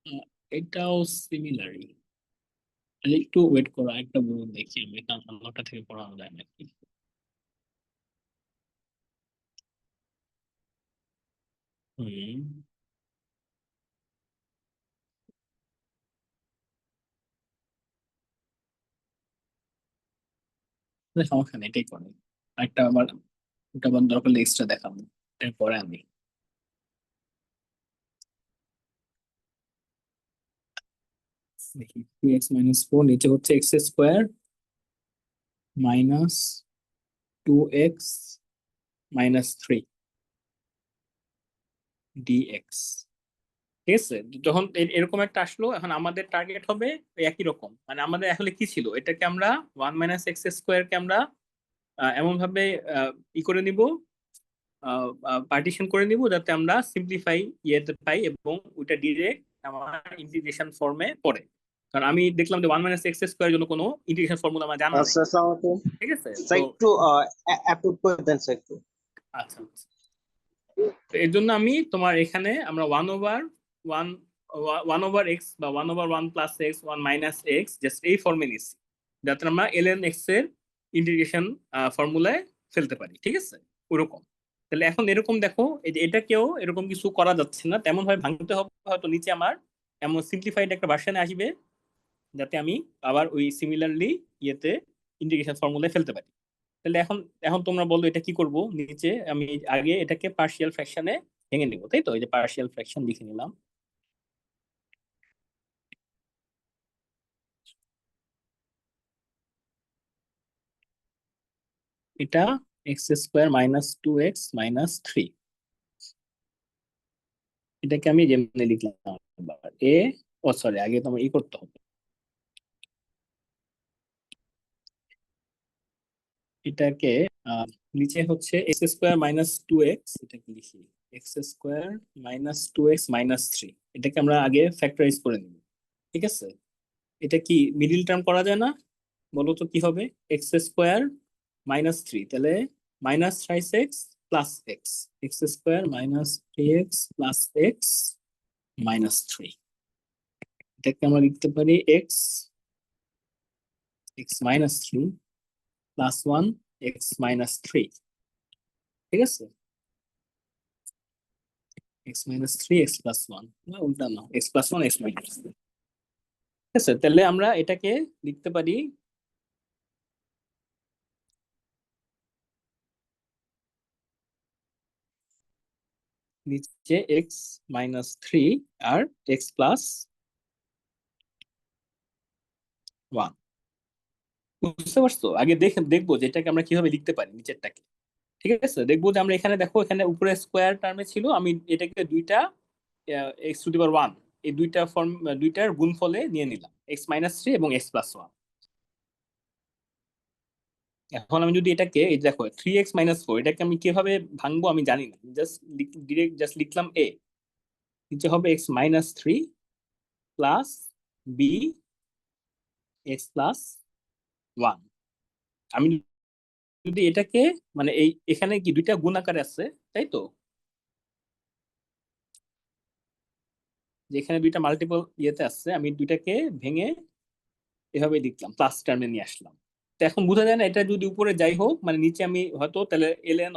আহ, এটাও সিমিলারই। তাহলে একটু ওয়েট করো, একটা বলুন দেখি আমি, কারণ অন্যটা থেকে পড়ানো যায় নাকি। হুম, সমস্যা নেই, এটাই করে। একটা আবার, ওটা আবার দরকার হলে এক্সট্রা দেখাবো, এরপরে আমি দেখি। 2x - 4 নিচে হচ্ছে x² -2x - 3 dx। ঠিক আছে, যখন এরকম একটা আসলো, এখন আমাদের টার্গেট হবে ওই একই রকম। মানে আমাদের আসলে কি ছিল, এটাকে আমরা 1 - x² কে আমরা এমন ভাবে ই করে নিব, পার্টিশন করে নিব যাতে আমরা সিম্পলিফাই ইয়েতে পাই, এবং ওইটা ডিরেক্ট আমার ইন্টিগ্রেশন ফর্মে পড়ে। কারণ আমি দেখলাম যে 1 - x² জন্য কোনো ইন্টিগ্রেশন ফর্মুলা আমার জানা নাই। স্যার আসসালামু আলাইকুম। ঠিক আছে, স্যার তো একটু অ্যাপ্রুভ করে দেন স্যার একটু। আচ্ছা আচ্ছা। তো এর জন্য আমি তোমার এখানে আমরা 1/1, 1/x বা 1/1 + x 1 - x জাস্ট এই ফর্মে নিচ্ছি, যাতে আমরা ln x এর ইন্টিগ্রেশন ফর্মুলায় ফেলতে পারি। ঠিক আছে, ওরকম। তাহলে এখন এরকম দেখো, এই যে এটাকেও এরকম কিছু করা যাচ্ছে না, তেমন ভাবে ভাঙতে হবে, হয়তো নিচে আমার এমন সিম্পলিফাইড একটা ভার্সনে আসবে, যাতে আমি আবার ওই সিমিলারলি ইয়েতে ইন্টিগ্রেশন ফর্মুলায় ফেলতে পারি। তাহলে এখন এখন তোমরা বলো এটা কি করব। নিচে আমি আগে এটাকে পার্শিয়াল ফ্র্যাকশনে ভেঙে নিব, তাই তো? এই যে পার্শিয়াল ফ্র্যাকশন লিখে নিলাম। এটা x² - 2x - 3, এটাকে আমি যেমনি লিখলাম। এবার ও সরি, আগে তোমার ই করতে হবে। এটাকে আহ, নিচে হচ্ছে x² - 2x, এটাকে লিখি x² - 2x - 3। এটাকে আমরা আগে ফ্যাক্টরাইজ করে নিব। ঠিক আছে, এটা কি মিডিল টার্ম করা যায় না? বলো তো কি হবে। x² - 3, তাহলে -5x + x, x² - 3x + x - 3। এটাকে আমরা লিখতে পারি x - 3 + 1 x - 3। ঠিক আছে, x - 3 x + 1, না উল্টা না, x + 1 x - 3। ঠিক আছে, তাহলে আমরা এটাকে লিখতে পারি নিচে x - 3 আর x + 1। বুঝতে পারছো? আগে দেখবো যে এটাকে আমরা কিভাবে লিখতে পারি নিচেরটাকে। ঠিক আছে, দেখবো যে আমরা এখানে দেখো, এখানে উপরে স্কোয়ার টার্মে ছিল, আমি এটাকে দুইটা x⁻1, এই দুইটা ফর্ম, দুইটার গুণফলে নিয়ে নিলাম, x - 3 এবং x + 1। এখন আমি যদি এটাকে, এই দেখো 3x - 4, এটাকে আমি কিভাবে ভাঙবো আমি জানি না, জাস্ট ডিরেক্ট জাস্ট লিখলাম নিচে হবে x - 3 প্লাস বি x + 1। আমি যদি এটাকে, মানে এই এখানে কি দুইটা গুণ আকারে আছে, তাই তো? যেখানে দুইটা মাল্টিপল ইয়েতে আছে, আমি দুইটাকে ভেঙে এভাবে লিখলাম, প্লাস টার্মে নিয়ে আসলাম। তো এখন বোঝা যায় না, এটা যদি উপরে যাই হোক, মানে নিচে আমি হয়তো তাহলে ln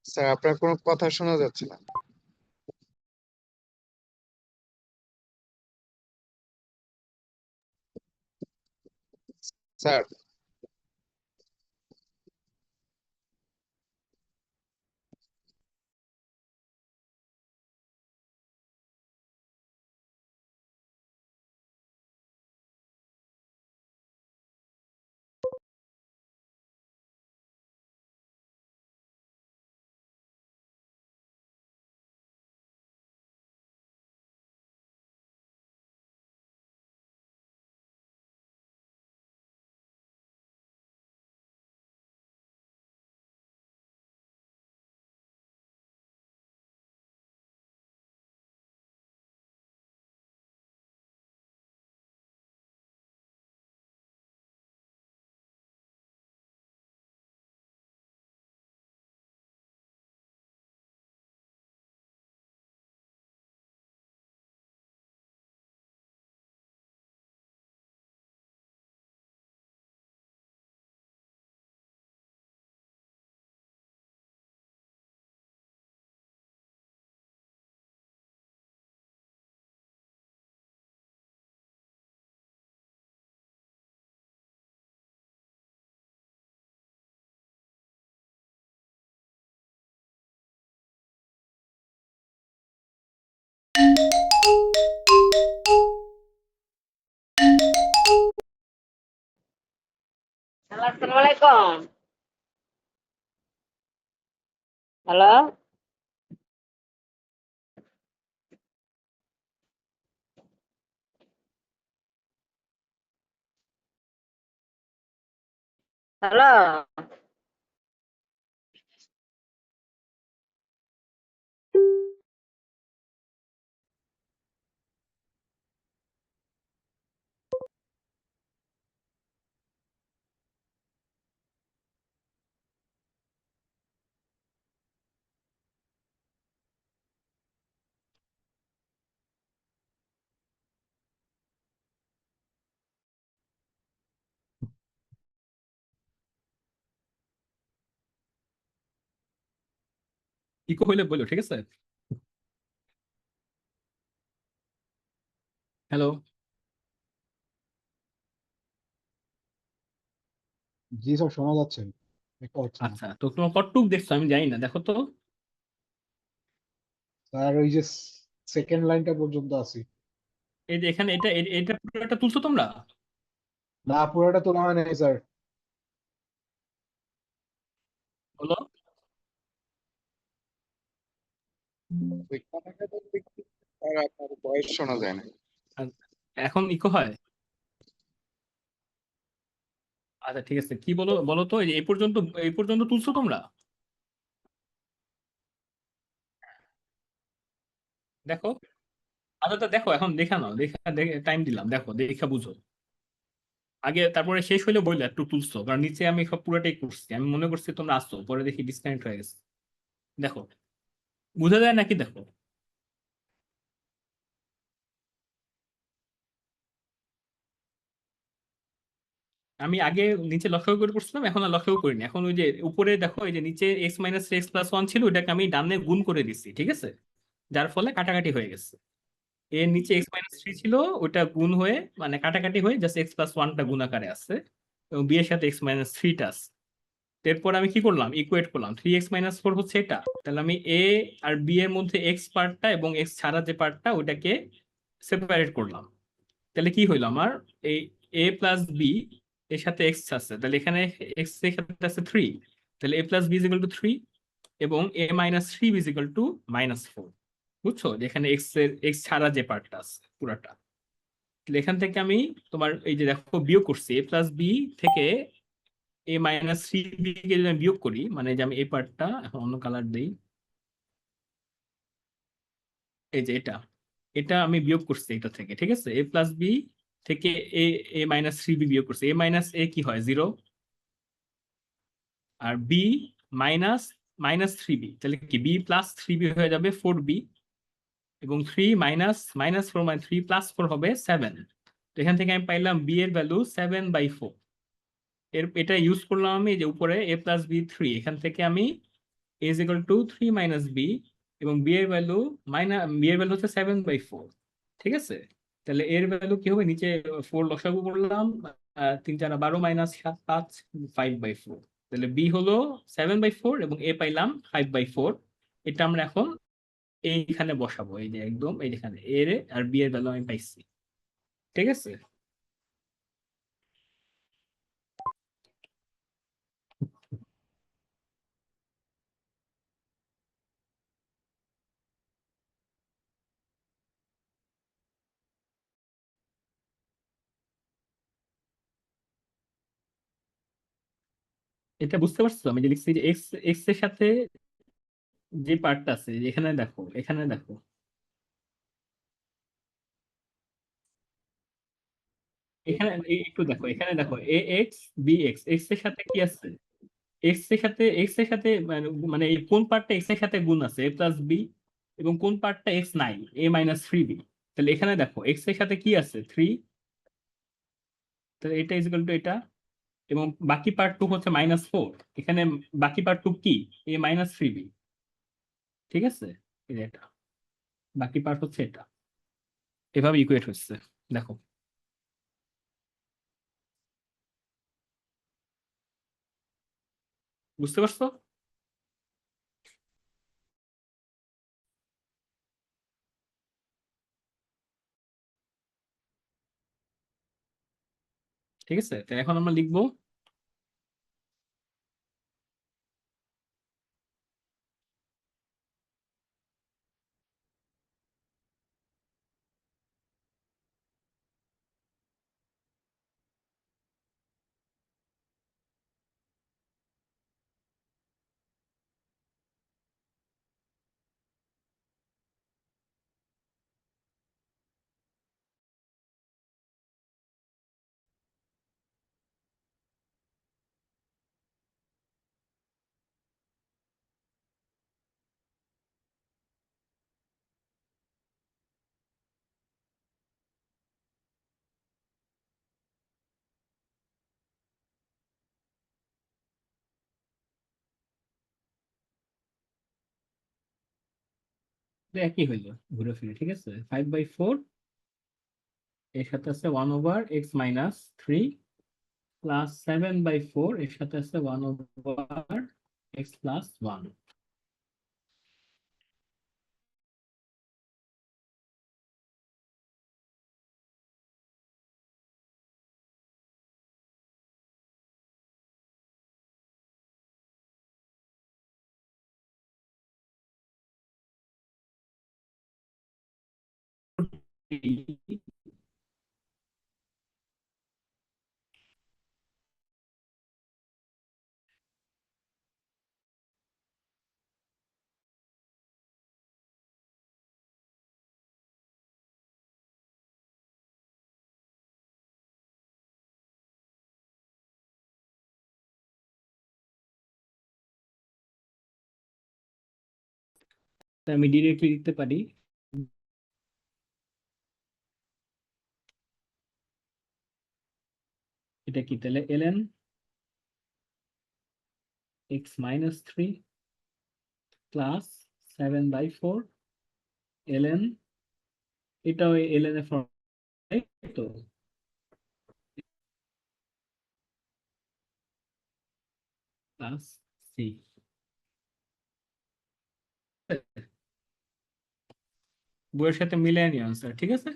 স্যার আপনার কোনো কথা শোনা যাচ্ছে না। স্যার হ্যালো, আসসালামু আলাইকুম। Hello, hello. ইকো হইলে বলো, ঠিক আছে? হ্যালো। জি স্যার, শোনা যাচ্ছে, একটা হচ্ছে না। আচ্ছা, তো তোমার কতটুক দেখছো আমি জানি না, দেখো তো। স্যার ওই যে সেকেন্ড লাইনটা পর্যন্ত আছি। এই যে এখানে এটা এটা পুরোটা তুলছো তোমরা? না, পুরোটা তোলা হয় নাই স্যার। বলো। ওইখানে তো দেখছি, স্যার আপনার ভয়েস শোনা যায় না। আর এখন ইকো হয়? আচ্ছা ঠিক আছে, কি বলো বলো তো, এই যে এই পর্যন্ত তুলছো তোমরা? দেখো। আচ্ছা তো দেখো, এখন দেখা নাও, দেখা দেখে টাইম দিলাম, দেখো দেখা বুঝো আগে, তারপরে শেষ হইলে বললে একটু তুলছো, কারণ নিচে আমি সব পুরোটাই করছি, আমি মনে করছি তোমরা আসছো, পরে দেখি ডিসকানেক্ট হয়ে গেছে। দেখো, বুঝা যায় নাকি দেখো। আমি আগে নিচে লক্ষ্য করে করছিলাম, এখন আর লক্ষ্য করিনি। এখন ওই যে উপরে দেখো, এই যে নিচে x minus x plus one ছিল, ওটাকে আমি ডানে গুণ করে দিচ্ছি, ঠিক আছে? যার ফলে কাটাকাটি হয়ে গেছে। এর নিচে এক্স মাইনাস থ্রি ছিল, ওটা গুণ হয়ে মানে কাটাকাটি হয়ে জাস্ট এক্স প্লাস ওয়ানটা গুণ আকারে আছে, এবং বি এর সাথে এক্স মাইনাস থ্রিটা আছে। এরপর আমি কি করলাম, ইকুয়েট করলাম, থ্রি এক্স মাইনাস ফোর হচ্ছে এটা, তাহলে আমি এ আর বি এর মধ্যে এক্স পার্টটা এবং এক্স ছাড়া যে পার্টটা ওটাকে সেপারেট করলাম। তাহলে কি হইলো আমার, এই এ প্লাস বি এর সাথে এক্স আছে, তাহলে এখানে এক্স এর সাথে আছে থ্রি, তাহলে A plus B is equal to three, এবং A minus three is equal to minus four. বুঝছো, যেখানে এক্স এর এক্স ছাড়া যে পার্টটা আছে পুরাটা। তাহলে এখান থেকে আমি তোমার এই যে দেখো বিয়োগ করছি, এ প্লাস বি থেকে এ মাইনাস থ্রি বি কে যদি আমি বিয়োগ করি, মানে যে আমি এই পার্টটা এখন অন্য কালার দেই, এই যে এটা, এটা আমি বিয়োগ করছি এটা থেকে, ঠিক আছে? এ প্লাস বি থেকে A A minus three B বিয়োগ করছি, এ মাইনাস এ কি হয়, জিরো, আর B minus minus three B, তাহলে কি বি প্লাস থ্রি বি হয়ে যাবে ফোর বি, এবং থ্রি মাইনাস মাইনাস ফোর মানে থ্রি প্লাস ফোর হবে সেভেন। তো এখান থেকে আমি পাইলাম বি এর ভ্যালু 7/4। এটা ইউজ করলাম আমি, যে উপরে এ প্লাস বি থ্রি, এখান থেকে আমি a is equal to 3 minus b, এবং b এর ভ্যালু হচ্ছে 7/4। ঠিক আছে, তাহলে এর ভ্যালু কি হবে, নিচে 4 লসাগু করলাম, 3 4 12 মাইনাস 7 5 5/4। তাহলে b হলো 7/4 এবং a পাইলাম 5/4। এটা আমরা এখন এইখানে বসাবো, এই যে একদম এইখানে a এর আর b এর ভ্যালু আমি পাইছি। ঠিক আছে, এটা বুঝতে পারছো আমি যে লিখছি যে এক্স এক্স এর সাথে যে পার্টটা আছে, এখানে দেখো, এখানে দেখো, এখানে একটু দেখো, এখানে দেখো এ এক্স বি এক্স, এক্স এর সাথে কি আছে, এক্স এর সাথে মানে এই কোন পার্টটা এক্স এর সাথে গুণ আছে, a+b, এবং কোন পার্টটা এক্স নাই, a-3b। তাহলে এখানে দেখো এক্স এর সাথে কি আছে, 3, তাহলে এটা ইজ ইকুয়াল টু এটা, এবং বাকি পার্ট টু হচ্ছে -4। এখানে বাকি পার্ট টু কি, a-3b। ঠিক আছে, এই যে এটা বাকি পার্ট হচ্ছে এটা, এভাবে ইকুয়েট হচ্ছে। দেখো, বুঝতে পারছো? ঠিক আছে, তো এখন আমরা লিখবো যে একই হইলো ঘুরে ফিরে। ঠিক আছে, 5/4 এর সাথে আছে 1/x-3 প্লাস 7/4 এর সাথে আছে 1/x+1। আমি ডিরেক্টলি লিখতে পারি, এটা কি, তাহলে ln x-3 প্লাস 7/4 ln, এটাও ln এর ফর্ম, তো প্লাস সি। বইয়ের সাথে মিলিয়ে নিও আনসার। ঠিক আছে,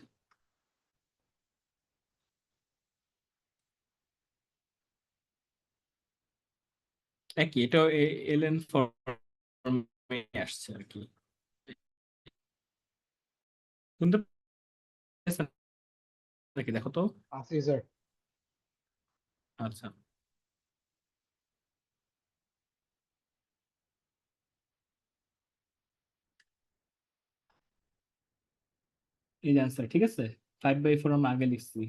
একই, এটাও ln ফর্মে আসছে আর কি। শুনতে পাচ্ছেন নাকি, দেখো তো। আসি স্যার। আচ্ছা, এই যে আনসার। ঠিক আছে, 5/4 আমরা আগে লিখছি,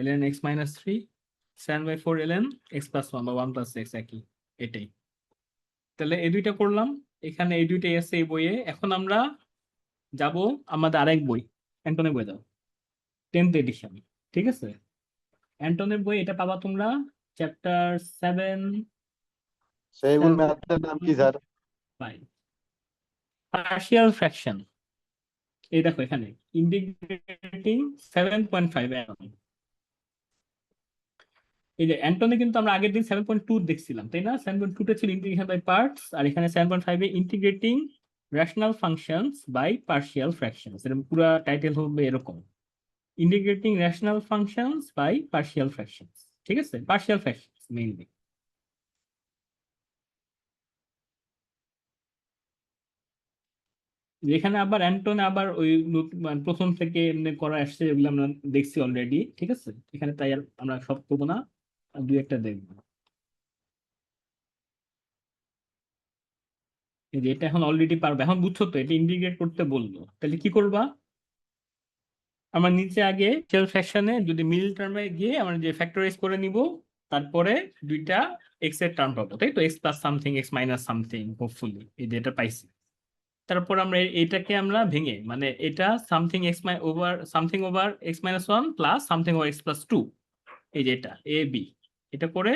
ln x-3, 7/4 ln x+1 বা 1+x, একই, এটাই। তাহলে এই দুইটা করলাম, এখানে এই দুইটাই আছে এই বইয়ে। এখন আমরা যাব আমাদের আরেক বই, অ্যান্টনের বই দাও, 10th এডিশন। ঠিক আছে, অ্যান্টনের বই এটা পাবা তোমরা চ্যাপ্টার 7। সেইগুলো ম্যাথের নাম কি স্যার? By partial fraction. এই দেখো এখানে ইন্টিগ্রেটিং 7.5 অ্যাটম। এই যে অ্যান্টনে কিন্তু আমরা আগের দিন 7.2 দেখছিলাম, তাই না? 7.2 টা ছিল ইন্টিগ্রেশন বাই পার্টস, আর এখানে 7.5 এ integrating rational functions by partial fractions. এরকম পুরো টাইটেল হবে এরকম, integrating rational functions by partial fractions. ঠিক আছে, পার্শিয়াল ফ্র্যাকশনস মেইনলি। এখানে আবার অ্যান্টনে আবার ওই মানে প্রথম থেকে এমনি করা আসছে, যেগুলো আমরা দেখছি অলরেডি। ঠিক আছে, এখানে তাই আর আমরা সব করবো না, আর দুই একটা দেখবো। এই যে এটা এখন অলরেডি পারবে, এখন বুঝছো তো এটা ইন্টিগ্রেট করতে বললো, তাহলে কি করবা? আমার নিচে আগে সেল ফ্র্যাকশনে যদি মিডল টার্মে গিয়ে আমরা যে ফ্যাক্টরাইজ করে নিব, তারপরে দুইটা এক্স এর টার্ম পাবো, তাই তো? X plus something, x minus something, hopefully এই যে এটা পাইছি। তারপর আমরা এটাকে আমরা ভেঙে, মানে এটা something x over x minus one plus something over x plus two, এই যে এটা এ বি, এটা করে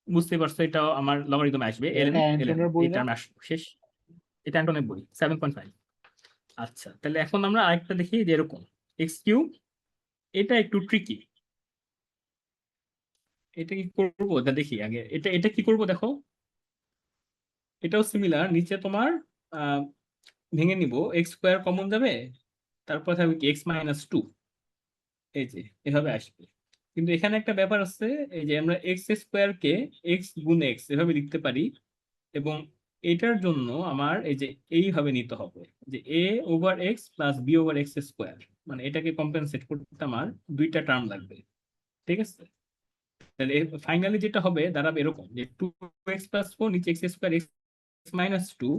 বুঝতে পারছো এটা আমার লগারিদম আসবে এটা অ্যান্টনের বই এই না? টার্ম আসবে শেষ। এটা অ্যান্টনের বই 7.5। আচ্ছা, তাহলে এখন আমরা আরেকটা দেখি যে এরকম এক্স কিউব। এটা একটু ট্রিকি, এটা কি করবো এটা দেখি আগে। এটা এটা কি করবো দেখো, এটাও সিমিলার। নিচে তোমার আহ ভেঙে নিব, এক্স স্কোয়ার কমন যাবে, তারপর থাকবে কি এক্স মাইনাস টু, এই যে এভাবে আসবে। কিন্তু এখানে একটা ব্যাপার আছে, এই যে আমরা এক্স স্কোয়ার কে এক্স গুণ এক্স এভাবে লিখতে পারি, এবং এটার জন্য আমার এই যে এইভাবে নিতে হবে যে A over x plus B over X square, মানে এটাকে কম্পেনসেট করতে আমার দুইটা টার্ম লাগবে। ঠিক আছে, তাহলে ফাইনালি যেটা হবে দাঁড়াবে এরকম যে 2x+4 নিচে x square x minus two.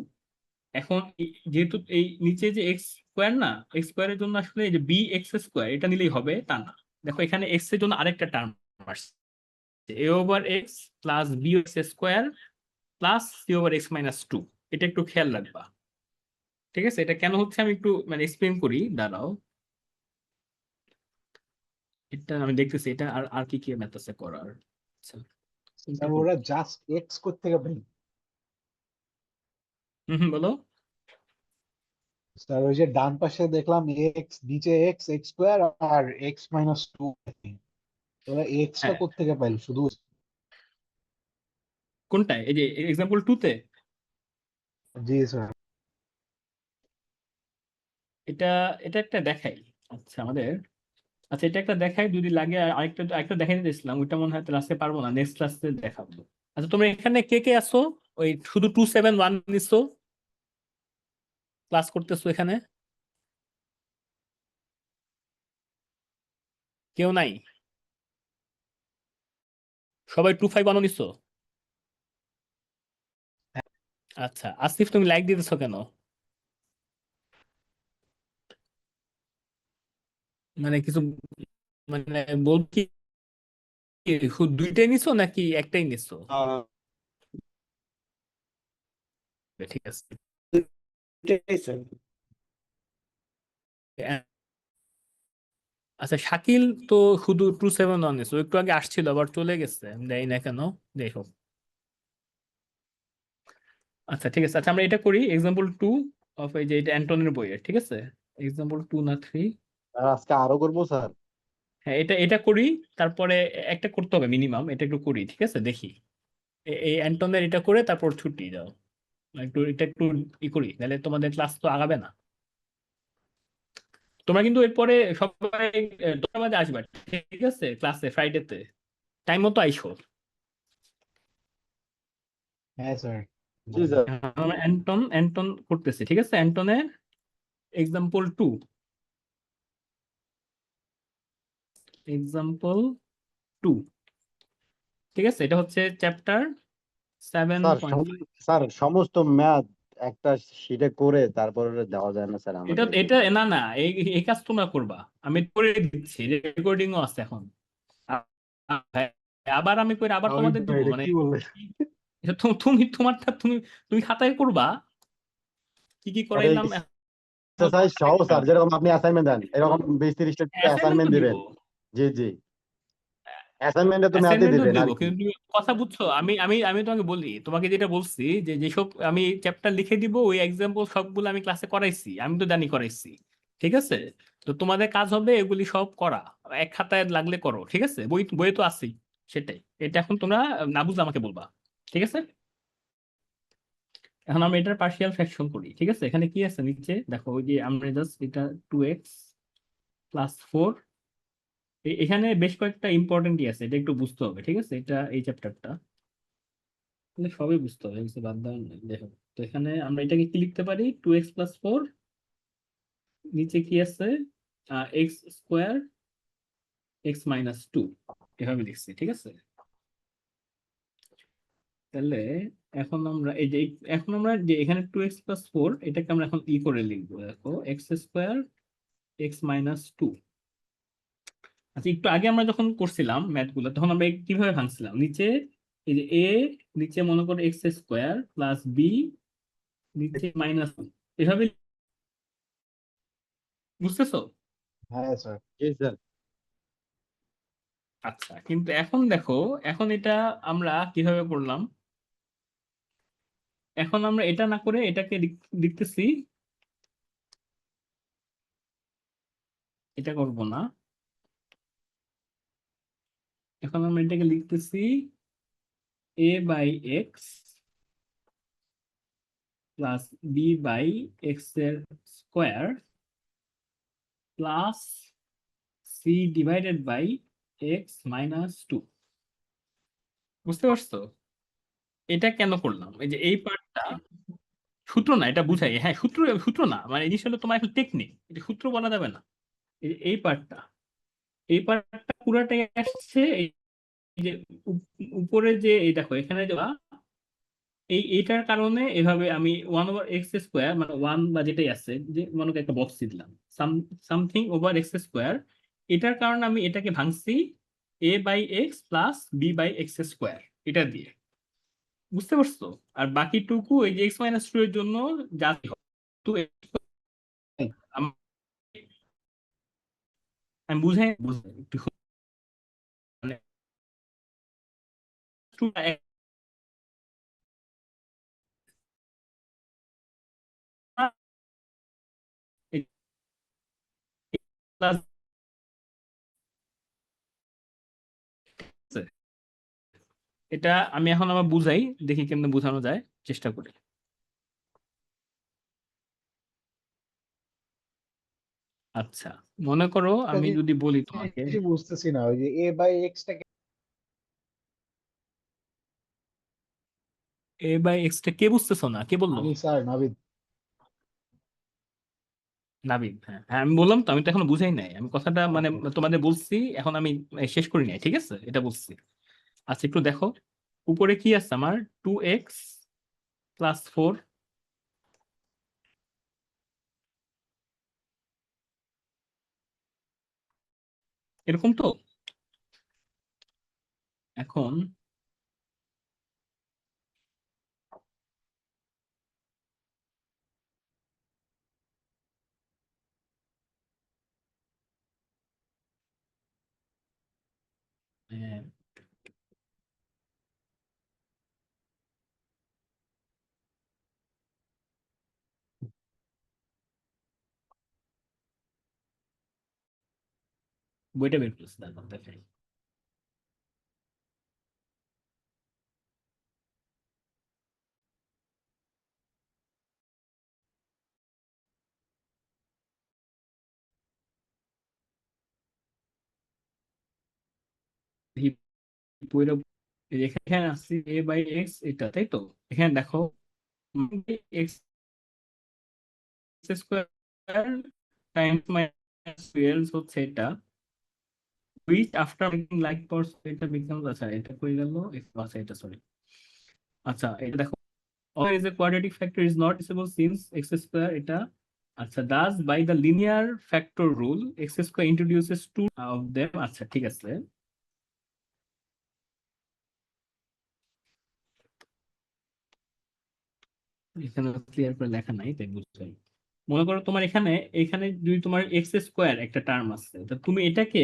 এখন যেহেতু এই নিচে যে এক্স স্কোয়ার না, এক্স স্কোয়ারের জন্য আসলে এই যে বি এক্স স্কোয়ার এটা নিলেই হবে তা না। দেখো এখানে এক্স এর জন্য আরেকটা টার্ম আসছে, A over x plus B X square plus C over x minus two. এটা একটু খেয়াল রাখবা। ঠিক আছে, এটা কেন হচ্ছে আমি একটু মানে এক্সপ্লেন করি, দাঁড়াও। এটা আমি দেখতেছি এটা আর আর কি কি ম্যাথ আছে করার। আচ্ছা, কোনটা স্যার করব? ওরা জাস্ট এক্স থেকে পাই। বলো। স্যার ওই যে ডান পাশে দেখলাম এক্স, নিচে এক্স এক্স স্কোয়ার আর এক্স মাইনাস টু, ওরা এক্সটা হ্যাঁ, কোত্থেকে পাইল শুধু? কোনটায়? এই যে এক্সাম্পল 2 তে জি স্যার। এটা এটা একটা দেখাই। আচ্ছা আমাদের, আচ্ছা এটা একটা দেখাই, যদি লাগে আরেকটা আরেকটা দেখাই দিয়েছিলাম, ওইটা মনে হয় ক্লাসে পারবো না, নেক্সট ক্লাসে দেখাবো। আচ্ছা তোমরা এখানে কে কে আসো, ওই শুধু 271 নিছো, ক্লাস করতেছো এখানে? কেউ নাই? সবাই 251 নিছো? আচ্ছা আসিফ, তুমি লাইক দিতেছো কেন? মানে কিছু মানে বলছি, দুইটাই নিছো নাকি একটাই নিছো? ঠিক আছে। আচ্ছা শাকিল তো শুধু 271 নিছো, একটু আগে আসছিল আবার চলে গেছে, আমি জানি না কেন। যাই হোক, আচ্ছা ঠিক আছে। আচ্ছা আমরা এটা করি এক্সাম্পল 2 অফ এই যে এটা অ্যান্টনের বইয়ের। ঠিক আছে, এক্সাম্পল 2 না 3? আর আজকে আরো করবো স্যার? হ্যাঁ এটা এটা করি, তারপরে একটা করতে হবে মিনিমাম, এটা একটু করি। ঠিক আছে, দেখি এই অ্যান্টনের এটা করে তারপর ছুটি দাও। একটু এটা একটু ই করি, তাহলে তোমাদের ক্লাস তো আগাবে না। তোমরা কিন্তু এরপরে সবাই 10টা বাজে আসবে, ঠিক আছে? ক্লাসে ফ্রাইডেতে টাইম মতো আইসো। হ্যাঁ স্যার। জি স্যার। আমরা অ্যান্টন করতেছি। ঠিক আছে, অ্যান্টনের এক্সাম্পল 2, এক্সাম্পল 2। ঠিক আছে, এটা হচ্ছে চ্যাপ্টার স্যার 7.5। স্যার সমস্ত ম্যাথ একটা শিটে করে তারপরে দেওয়া যায় না স্যার এটা আমাদেরকে? এটা না না, এই এই কাজ তোমরা করবা, আমি করে দিচ্ছি, রেকর্ডিংও আছে এখন। হ্যাঁ, আবার আমি করে আবার তাহলে তোমাদের দিব, এটা মানে কি বললেন? এটা তুমি তোমারটা তুমি তুমি খাতায় করবা, কি কি আরে করাইলাম এক্সারসাইজ সহ স্যার, যেরকম আপনি অ্যাসাইনমেন্ট দেন এরকম 20-30টা অ্যাসাইনমেন্ট অ্যাসাইনমেন্ট তো দিব। দিবেন। জি জি। অ্যাসাইনমেন্টে তো ম্যাথই অ্যাসাইনমেন্টও দিবেন আর দেবো, কি। কিন্তু তুমি কথা বুঝছো, আমি তোমাকে বলি, তোমাকে যেটা বলছি যে যেসব আমি চ্যাপ্টার লিখে দিব ওই এক্সাম্পল সবগুলো আমি ক্লাসে করাইছি, আমি তো জানি করাইছি। ঠিক আছে, তো তোমাদের কাজ হবে এগুলি সব করা, এক খাতায় লাগলে করো। ঠিক আছে, বইয়ে তো আছেই। সেটাই, এটা এখন তোমরা না বুঝলে আমাকে বলবা। ঠিক আছে, এখন আমরা এটার পার্শিয়াল ফ্র্যাকশন করি। ঠিক আছে, এখানে কি আছে নিচে দেখো, ওই যে আমরা জাস্ট এটা 2x+4, এখানে বেশ কয়েকটা ইম্পর্টেন্টই আছে, এটা একটু বুঝতে হবে। ঠিক আছে, এটা এই চ্যাপ্টারটা সবই বুঝতে হবে, কিছু বাদ দেওয়ার নেই। দেখো, তো এখানে আমরা এটাকে কি লিখতে পারি, 2x+4, নিচে কি আছে, x², x−2, এভাবে লিখছি। ঠিক আছে, তাহলে এখন আমরা যে এখানে 2x+4 এটাকে আমরা এখন করে লিখবো। দেখো, x², x−2। আচ্ছা, একটু আগে আমরা যখন করছিলাম ম্যাথ গুলো, তখন আমরা কিভাবে ভাঙছিলাম, নিচে এই যে a, নিচে মনে করো x² + b, নিচে -1, এভাবে। বুঝতেছো? হ্যাঁ স্যার। জি স্যার। আচ্ছা, কিন্তু এখন দেখো, এখন এটা আমরা কিভাবে করলাম, এখন আমরা এটা না করে এটাকে লিখতেছি, এটা করব না। এখন আমরা এটাকে লিখতেছি a/x প্লাস b/x এর স্কোয়ার প্লাস c/x−2। বুঝতে পারছো? এটা কেন করলাম, এই যে এই পার্টটা, সূত্র না, এটা বুঝাই। হ্যাঁ, সূত্র সূত্র না, মানে এই জিনিসটা হলো তোমার একটা টেকনিক, এটা সূত্র বলা যাবে না। এই পার্টটা, এই পার্টটা পুরাটাই আসছে এই যে উপরে যে এই দেখো এখানে যে এইটার কারণে এভাবে আমি 1/x², মানে 1 বা যেটাই আছে, যে মনে করো একটা বক্স দিলাম, সামথিং ওভার x², এটার কারণে আমি এটাকে ভাঙছি a/x প্লাস b/x², এটা দিয়ে। বুঝতে পারছো? আর বাকিটুকু এই যে x−2 এর জন্য যা তো আম- আমি বুঝাই একটু, মানে plus আছে। এটা আমি এখন আবার বুঝাই, দেখি কেমনে বোঝানো যায়, চেষ্টা করি। আচ্ছা, মনে করো একটা আমি যদি বলি তোমাকে, জিনিস বুঝতেছি না, ওই যে a/x টাকে a/x টা কে বুঝতেছো না, কে বললো? আমি স্যার নাবিদ। নাবিদ, হ্যাঁ হ্যাঁ, আমি বললাম তো, আমি তো এখনো বুঝাই নাই, আমি কথাটা মানে ওকে। তোমাদের বলছি, এখন আমি শেষ করি নাই। ঠিক আছে, এটা বলছি। আচ্ছা, একটু দেখো, উপরে কি আছে আমার, 2x+4, এরকম তো। এখন আহ, বইটা বের করছি, দেখো দেখাই। এই বইটা, এখানে আসছি a/x, এটা তাই তো। এখানে দেখো, x² টাইমস -12 হচ্ছে এটা, which after making like parts এটা becomes, আচ্ছা এটা কই গেল, আচ্ছা এটা সরি, আচ্ছা এটা দেখো, or is a quadratic factor is not divisible since x² এটা, আচ্ছা thus by the linear factor rule x² introduces two of them। আচ্ছা ঠিক আছে, এখানে ক্লিয়ার করে লেখা নাই তাই বুঝছাই। মনে করো তোমার এখানে, এখানে যদি তোমার x² একটা টার্ম আছে, তা তুমি এটাকে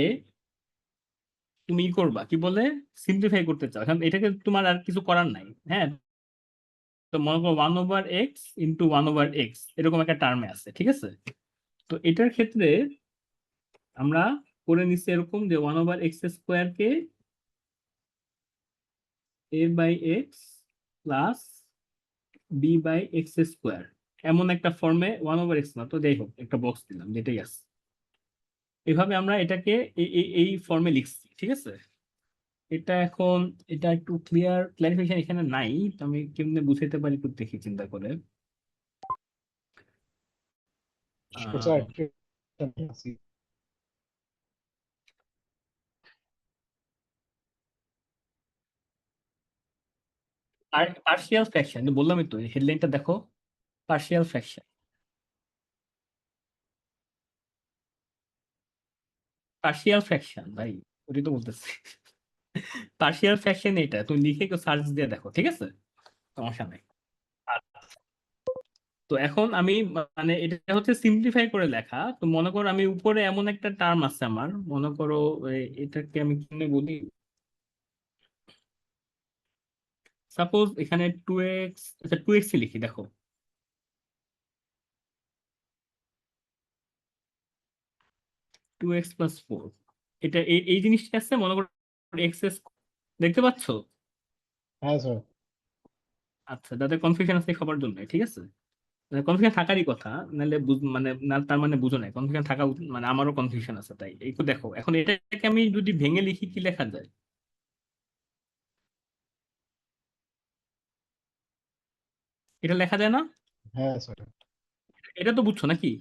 তুমি ই করবা কি বলে সিম্পলিফাই করতে চাও, এখন এটাকে তোমার আর কিছু করার নাই। হ্যাঁ, তো মনে করো 1/x ইন্টু 1/x এরকম একটা টার্মে আছে, ঠিক আছে? তো এটার ক্ষেত্রে আমরা করে নিচ্ছি এরকম যে 1/x² কে a/x প্লাস b/x², এমন একটা ফর্মে 1/x না তো যাই হোক একটা বক্স দিলাম যেটাই আছে, এভাবে আমরা এটাকে এই ফর্মে লিখছি, ঠিক আছে? এটা এখন এটা একটু ক্লারিফিকেশন এখানে নাই, তো আমি কেমনে বুঝাইতে পারি একটু দেখি চিন্তা করে। স্যার পার্শিয়াল ফ্র্যাকশন বললামই তো, হেডলাইনটা দেখো, পার্শিয়াল ফ্র্যাকশন। পার্শিয়াল ফ্র্যাকশন ভাই, ওটাই তো বলতেছি। পার্শিয়াল ফ্র্যাকশন এটা তুমি লিখে কেউ সার্চ দিয়ে দেখো, ঠিক আছে? সমস্যা নাই। তো এখন আমি মানে এটা হচ্ছে সিম্পলিফাই করে লেখা, তো মনে করো আমি উপরে এমন একটা টার্ম আছে আমার, মনে করো এটাকে আমি কেমনে বলি, সাপোজ এখানে 2x, আচ্ছা 2x লিখি, দেখো 2x+4, এটা এই জিনিসটা আছে মনে করো এক্স, দেখতে পাচ্ছ? হ্যাঁ স্যার। আচ্ছা, যাদের কনফিউশন আছে খাবার জন্য, ঠিক আছে? কনফিউশন থাকারই কথা, নাহলে মানে না তার মানে বুঝো নাই, কনফিউশন থাকা মানে আমারও কনফিউশন আছে, তাই একটু দেখো এখন এটাকে আমি যদি ভেঙে লিখি কি লেখা যায়? এটা লেখা যায় না? হ্যাঁ স্যার। এটা তো বুঝছো নাকি?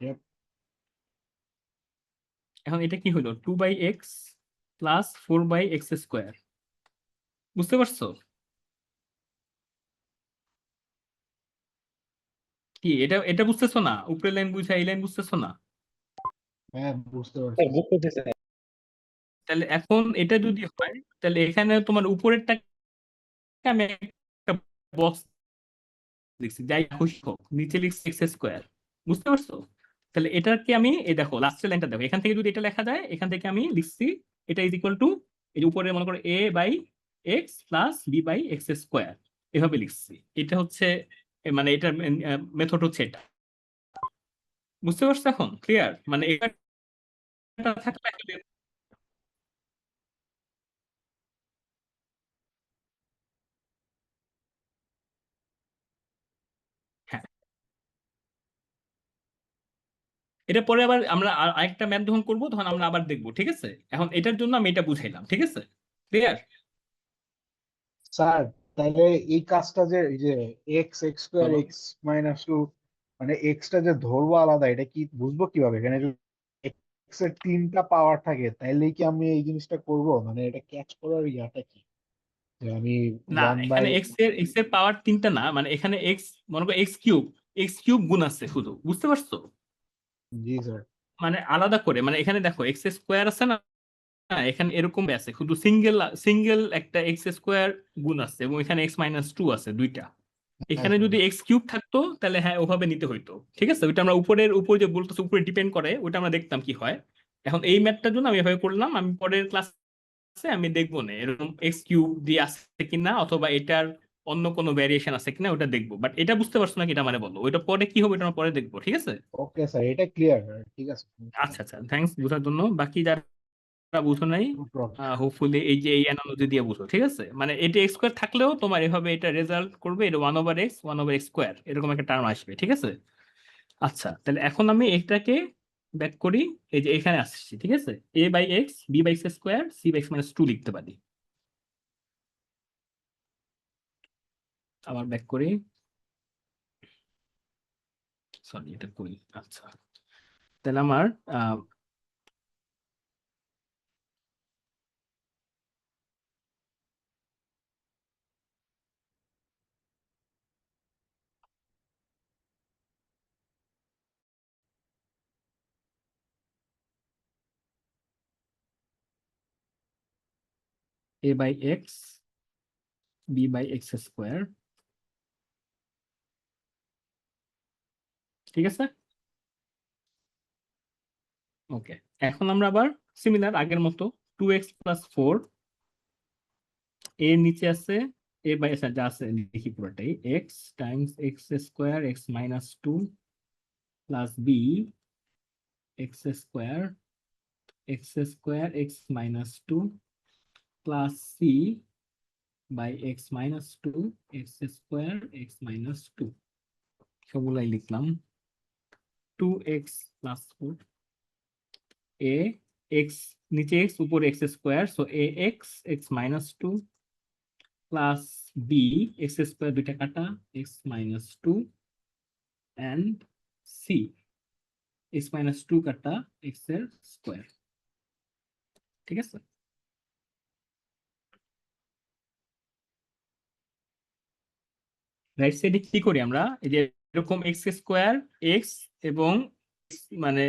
Yep. এখন এটা কি হলো 2/x প্লাস 4/x², বুঝতে পারছো? কি এটা এটা বুঝতেছো না? উপরের লাইন বুঝা এই লাইন বুঝতেছো না? হ্যাঁ বুঝতে পারছি। তাহলে এখন এটা যদি হয় তাহলে এখানে তোমার উপরেরটাকে আমি একটা বক্স লিখছি, যাই খুশি হোক, নিচে লিখছি x², বুঝতে পারছো? তাহলে এটাকে আমি এই দেখো লাস্টের লাইনটা দেখো, এখান থেকে যদি এটা লেখা যায়, এখান থেকে আমি লিখছি এটা ইজ ইকুয়াল টু এই যে উপরে মনে করো a/x প্লাস b/x², এভাবে লিখছি। এটা হচ্ছে মানে এটার মেথড হচ্ছে এটা, বুঝতে পারছো? এখন ক্লিয়ার মানে এটা থাকলে আসলে হ্যাঁ, এটা পরে আবার আমরা আরেকটা ম্যাথ যখন করবো তখন আমরা আবার দেখবো, ঠিক আছে? এখন এটার জন্য আমি এটা বুঝাইলাম, ঠিক আছে? ক্লিয়ার? স্যার তাহলে এই কাজটা যে এই যে x² বলো। x-2 মানে এক্সটা যে ধরবো আলাদা, এটা কি বুঝবো কিভাবে? এখানে যদি এক্স এর 3টা পাওয়ার থাকে তাহলে কি আমি এই জিনিসটা করব? মানে এটা ক্যাচ করার ইয়াটা কি, যে আমি না, 1/, এখানে এক্স এর পাওয়ার 3টা না, মানে এখানে এক্স মনে করো এক্স কিউব গুণ আছে শুধু, বুঝতে পারছো? জি স্যার। মানে আলাদা করে, মানে এখানে দেখো x² আছে না, এখানে এরকম আছে শুধু সিঙ্গেল সিঙ্গেল একটা x² গুণ আছে, এবং এখানে x-2 আছে দুইটা। হ্যাঁ এখানে স্যার। যদি x³ থাকতো তাহলে হ্যাঁ ওভাবে নিতে হইতো, ঠিক আছে? ওইটা আমরা উপরের উপর যে বলতেছে উপরে ডিপেন্ড করে, ওইটা আমরা দেখতাম কি হয়। এখন এই ম্যাথটার জন্য আমি এভাবে করলাম, আমি পরের ক্লাসে আমি দেখবো না এরকম x³ দিয়ে আসছে কিনা, অথবা এটার অন্য কোনো ভ্যারিয়েশন আছে কিনা ওটা দেখবো, বাট এটা বুঝতে পারছো না কি, এটা মানে বলো ওইটা পরে কি হবে, এটা আমরা পরে দেখবো, ঠিক আছে? ওকে স্যার, এটা ক্লিয়ার। ঠিক আছে। আচ্ছা আচ্ছা, থ্যাঙ্কস বোঝার জন্য। বাকি যারা বুঝো নাই, No problem. হোপফুলি এই যে এই অ্যানালজি দিয়ে বুঝো, ঠিক আছে? মানে এটা x² থাকলেও তোমার এভাবে এটা রেজাল্ট করবে, এটা 1/x এরকম একটা টার্ম আসবে, ঠিক আছে? আচ্ছা, তাহলে এখন আমি এটাকে ব্যাক করি, এই যে এখানে আসছি, ঠিক আছে? a/x b/x² c/x-2 লিখতে পারি। আবার ব্যাক করি, সরি এটা করি। আচ্ছা, তাহলে আমার a/x b/x², ঠিক আছে? ওকে, এখন আমরা আবার সিমিলার আগের মতো 2x প্লাস 4 এর নিচে আছে এ বাই আচ্ছা যা আছে লিখি পুরোটাই x times X square x minus 2 plus B X square x minus 2 plus C by x minus 2 X square x minus 2 সবগুলাই লিখলাম 2x প্লাস 4 এ এক্স নিচে এক্স উপরে X square so A X minus 2 plus B X square দুইটা কাটা X minus 2 and C X minus 2 কাটা x এর square ঠিক আছে। রাইট সাইডে কি করি আমরা এই যে এরকম এক্স স্কোয়ার এক্স এবং মানে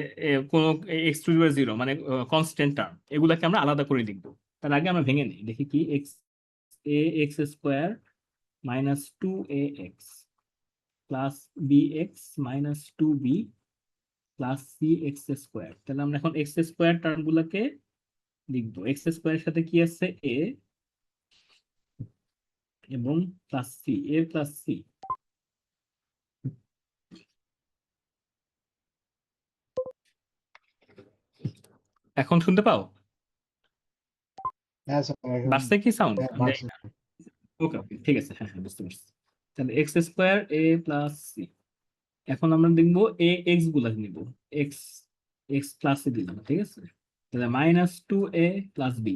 কোন এক্স টু দি 0 মানে কনস্ট্যান্ট টার্ম এগুলাকে আমরা আলাদা করে লিখবো। তার আগে আমরা ভেঙে নিই দেখি কি X A X square minus 2 ax plus B X minus 2b plus C X square. তাহলে আমরা এখন এক্স স্কোয়ার টার্ম গুলাকে লিখবো। এক্স স্কোয়ারের সাথে কি আছে এ এবং প্লাস সি এ প্লাস সি। এখন শুনতে পাও? হ্যাঁ স্যার এখন বাড়ছে কি সাউন্ড? বাড়ছে। ওকে ওকে ঠিক আছে, হ্যাঁ হ্যাঁ বুঝতে পারছি। তাহলে এক্স স্কোয়ার এ প্লাস সি। এখন আমরা দেখবো এ এক্স গুলা নিব এক্স এক্স প্লাসে দিলাম ঠিক আছে। তাহলে মাইনাস 2a প্লাস বি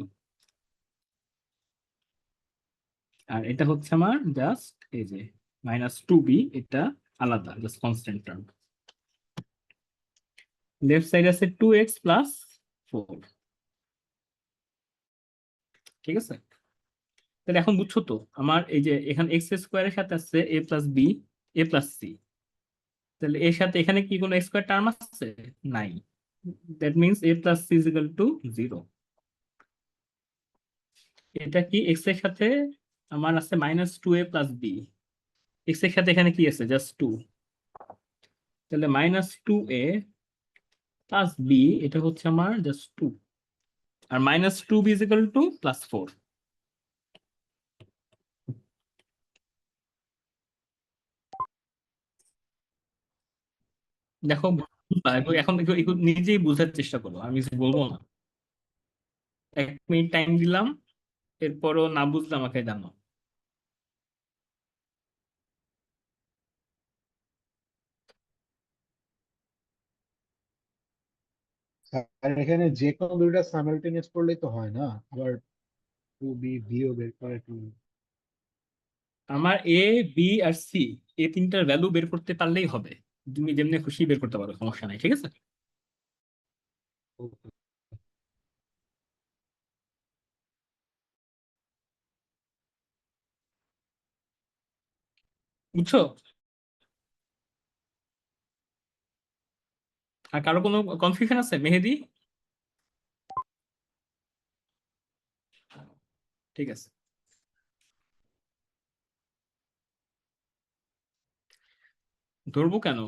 আর এটা হচ্ছে আমার জাস্ট এই যে মাইনাস 2b এটা আলাদা just constant term. Left side আছে 2x প্লাস 4 ঠিক আছে। তাহলে এখন বুঝছো তো আমার এই যে এখানে এক্স স্কোয়ারের সাথে আছে এ plus B A plus C. তাহলে এর সাথে এখানে কি কোনো এক্স স্কোয়ার টার্ম আছে? নাই। That means a plus c is equal to 0। এটা কি এক্স এর সাথে আমার আছে minus 2a plus B. X এর সাথে এখানে কি আছে জাস্ট 2। তাহলে মাইনাস 2a প্লাস বি এটা হচ্ছে আমার জাস্ট 2 আর minus 2b is equal to plus 4। দেখো এখন একটু নিজেই বোঝার চেষ্টা করো, আমি কিছু বলবো না। 1 মিনিট টাইম দিলাম, এরপরও না বুঝলে আমাকে জানো। আর এখানে যে কোনো দুইটা সাইমালটেনিয়াস পড়লেই তো হয় না, আবার টু বি ভিও বের করে টু। আমার এ বি আর সি এই তিনটার ভ্যালু বের করতে পারলেই হবে। তুমি যেমনি খুশি বের করতে পারো, সমস্যা নাই ঠিক আছে। বুঝছো? আর কারো কোনো কনফিউশন আছে? মেহেদি? ঠিক আছে। ধরবো কেন?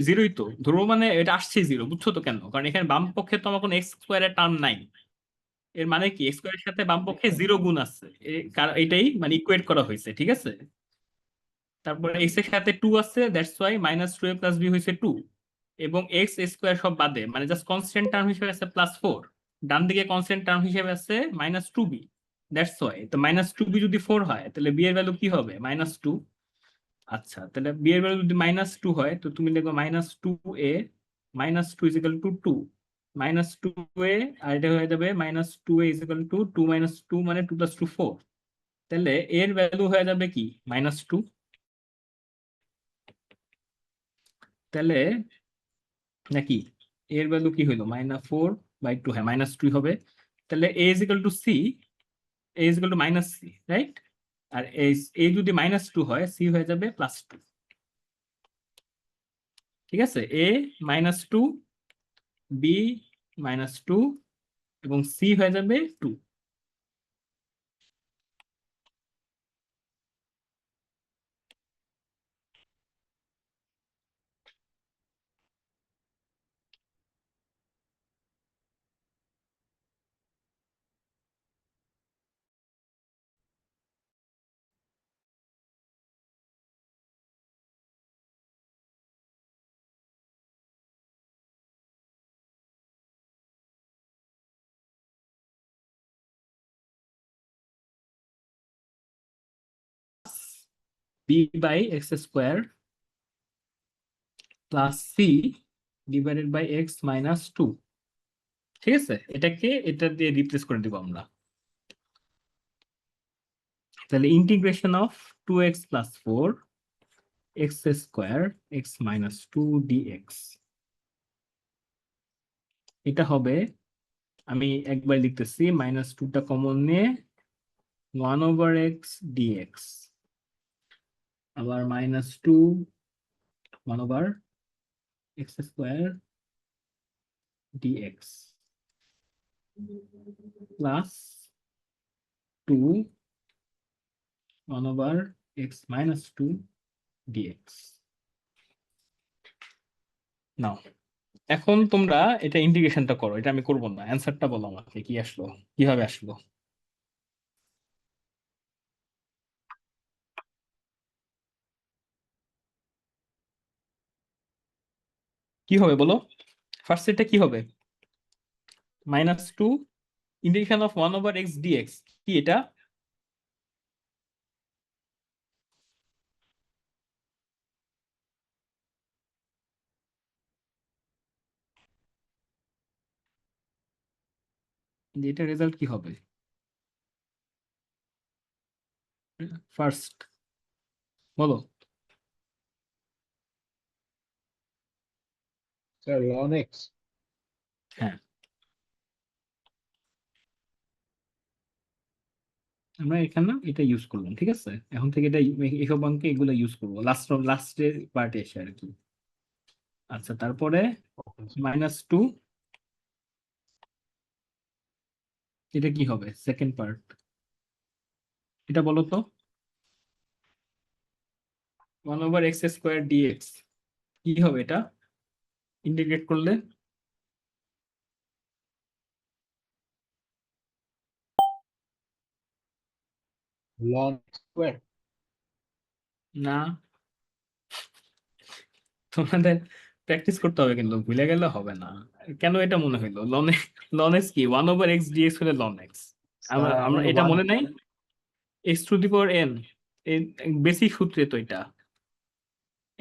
জিরোই তো ধরবো, মানে এটা আসছে 0 বুঝছো তো কেন? কারণ এখানে বাম পক্ষে তো আমার কোনো এক্স স্কোয়ারের টার্ম নাই। এর মানে কি এক্স স্কোয়ারের সাথে বাম পক্ষে 0 গুণ আছে, এটাই মানে ইকুয়েট করা হয়েছে ঠিক আছে। তারপরে এক্স এর সাথে 2 আছে, that's y minus 2a plus b হয়েছে 2 এবং এক্স স্কোয়ার সব বাদে মানে জাস্ট কনস্ট্যান্ট টার্ম হিসেবে আছে প্লাস 4। ডান দিকে কনস্ট্যান্ট টার্ম হিসেবে আছে মাইনাস 2b। দ্যাটস ওয়াই তো মাইনাস 2b যদি 4 হয় তাহলে বি এর ভ্যালু কি হবে? মাইনাস 2। আচ্ছা তাহলে বি এর ভ্যালু যদি মাইনাস 2 হয় তো তুমি লিখবে minus 2a minus 2 is equal two 2 minus 2a আর এটা হয়ে যাবে minus 2a is equal two 2 minus 2 মানে 2 প্লাস 2 4। তাহলে এর ভ্যালু হয়ে যাবে কি মাইনাস 2। তাহলে নাকি এর ভ্যালু কি হইলো -4/2, হ্যাঁ -2 হবে। তাহলে a is equal to c, a is equal to minus c right. আর a যদি -2 হয় সি হয়ে যাবে +2 ঠিক আছে। a -2 বি -2 এবং সি হয়ে যাবে 2। B by x square plus c divided by x minus 2। ঠিক আছে, এটাকে এটা দিয়ে রিপ্লেস করে দিব আমরা। তাহলে integration of 2x plus 4 x square x minus 2 dx, এটা হবে, আমি একবার লিখতেছি, মাইনাস 2টা কমন নিয়ে 1/x dx, আবার minus 2 1/x square dx plus 2 1/x minus 2 dx। নাও এখন তোমরা এটা ইন্টিগ্রেশনটা করো, এটা আমি করব না, অ্যান্সারটা বলো আমাকে কি আসলো, কিভাবে আসলো। কি হবে বলো, ফার্স্ট এটা কি হবে, -2 ইন্টিগ্রেশন অফ 1/x dx, কি এটা? এটা রেজাল্ট কি হবে ফার্স্ট বলো। Sir ln x। হ্যাঁ, আমরা এখানে এটা ইউজ করলাম, ঠিক আছে, এখন থেকে এটা এসব অঙ্কে এগুলো ইউজ করবো লাস্টের পার্টে এসে আর কি। আচ্ছা, তারপরে -2 এটা কি হবে সেকেন্ড পার্ট, এটা বলো তো। 1/x স্কোয়ার dx কি হবে এটা ইন্টিগ্রেট করলে? ln x square. না, তোমাদের প্র্যাকটিস করতে হবে, কিন্তু ভুলে গেলে হবে না। কেন এটা মনে হইলো লন এক্স কি 1/x dx হলে লন এক্স, আমরা স্যার আমরা আমি এটা 1 মনে নাই, x⁴n এই বেসিক সূত্রে তো এটা,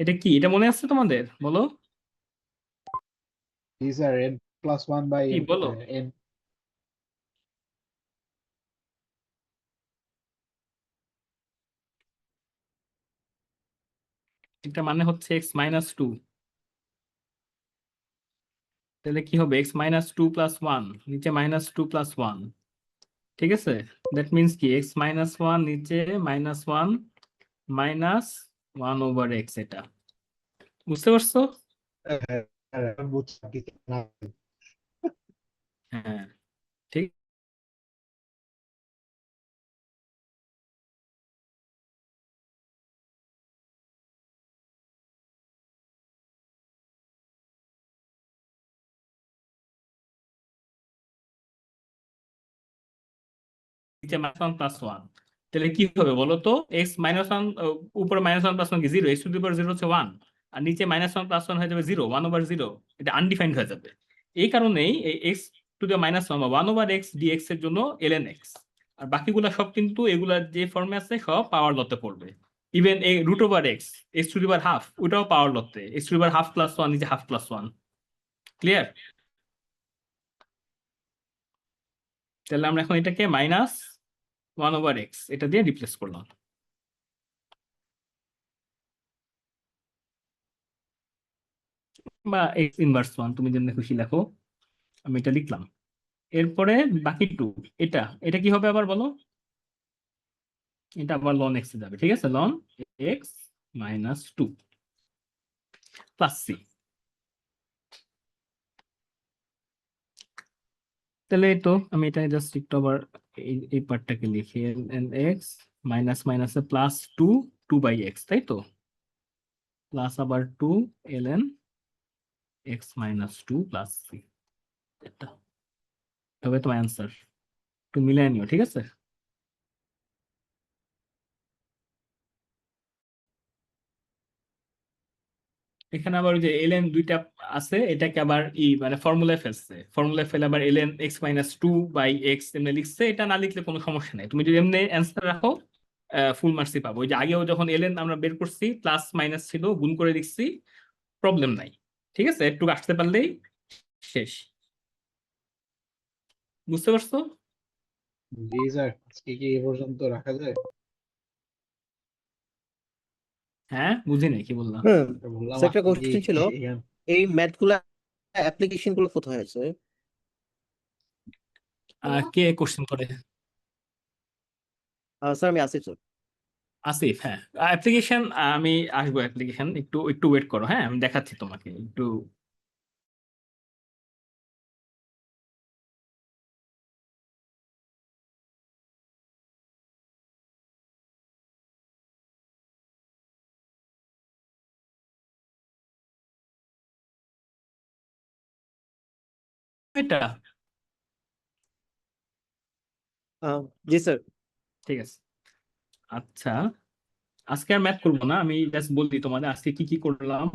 এটা কি এটা মনে আছে তোমাদের বলো, জি স্যার n প্লাস 1 বাই কি বলো। n। এটা মানে হচ্ছে x-2, তাহলে কি হবে x-2 + 1 নিচে -2 + 1, ঠিক আছে, দ্যাট মিন্স কি x-1 নিচে -1 -1/x, এটা বুঝতে পারছো? বুঝছি কি না। হ্যাঁ, ঠিক। নিচে -1 + 1, তাহলে কি হবে বলো তো, x-1 উপরে -1 + 1 কি 0, x⁴ হচ্ছে 1, আর নিচে -1 + 1 হয়ে যাবে 0, 1/0, এটা আনডিফাইন্ড হয়ে যাবে। এই কারণেই এই x⁻1 বা 1/x dx এর জন্য ln x, আর বাকিগুলা সব কিন্তু এগুলা যে ফর্মে আছে সব পাওয়ার লতে পড়বে। ইভেন এই √x x⁻½ ওটাও পাওয়ার লতে, x⁻½ + 1 নিচে ½ + 1, ক্লিয়ার? তাহলে আমরা এখন এটাকে -1/x এটা দিয়ে রিপ্লেস করলাম, বা x⁻1 তুমি যেমন খুশি লেখো, আমি এটা লিখলাম। এরপরে বাকি 2, এটা এটা কি হবে আবার বলো, এটা আবার ln x এ যাবে, ঠিক আছে, ln x - 2 প্লাস c। তাহলে এই তো আমি এটা জাস্ট একটু আবার এই পার্টটাকে লিখি, ln x মাইনাস মাইনাসে +2 2/x, তাই তো, প্লাস আবার 2 ln x - 2 প্লাস c, এটা হবে তোমার অ্যান্সার। একটু মিলিয়ে নিও, ঠিক আছে। এখানে আবার ওই যে ln দুইটা আছে, এটাকে আবার মানে ফর্মুলায় ফেলছে, ফর্মুলায় ফেলে আবার ln x - 2/x এমনি লিখছে, এটা না লিখলে কোনো সমস্যা নেই, তুমি যদি এমনি অ্যান্সার রাখো ফুল মার্কসই পাবো। ওই যে আগেও যখন এলেন আমরা বের করছি, প্লাস মাইনাস ছিল, গুণ করে দিচ্ছি, প্রবলেম নাই। ঠিক আছে, একটু আসতে পারলেই শেষ। বুঝতে পারছো? জি স্যার, আজকে কি এ পর্যন্ত রাখা যায়? হ্যাঁ, বুঝি নাই কি বললাম। হ্যাঁ বললাম স্যার, একটা আজকে কি কোশ্চেন ছিল, এখান এই ম্যাথ গুলা অ্যাপ্লিকেশন গুলো কোথায় আছে? কে কোশ্চেন করে? স্যার আমি আসিফ স্যার। আসিফ, হ্যাঁ। অ্যাপ্লিকেশন আমি আসবো, অ্যাপ্লিকেশন একটু একটু ওয়েট করো, হ্যাঁ আমি দেখাচ্ছি তোমাকে একটু। এটা জি স্যার। ঠিক আছে। আচ্ছা, আজকে আর ম্যাথ করবো না, আমি জাস্ট বলছি তোমাদের আজকে কি কি করলাম।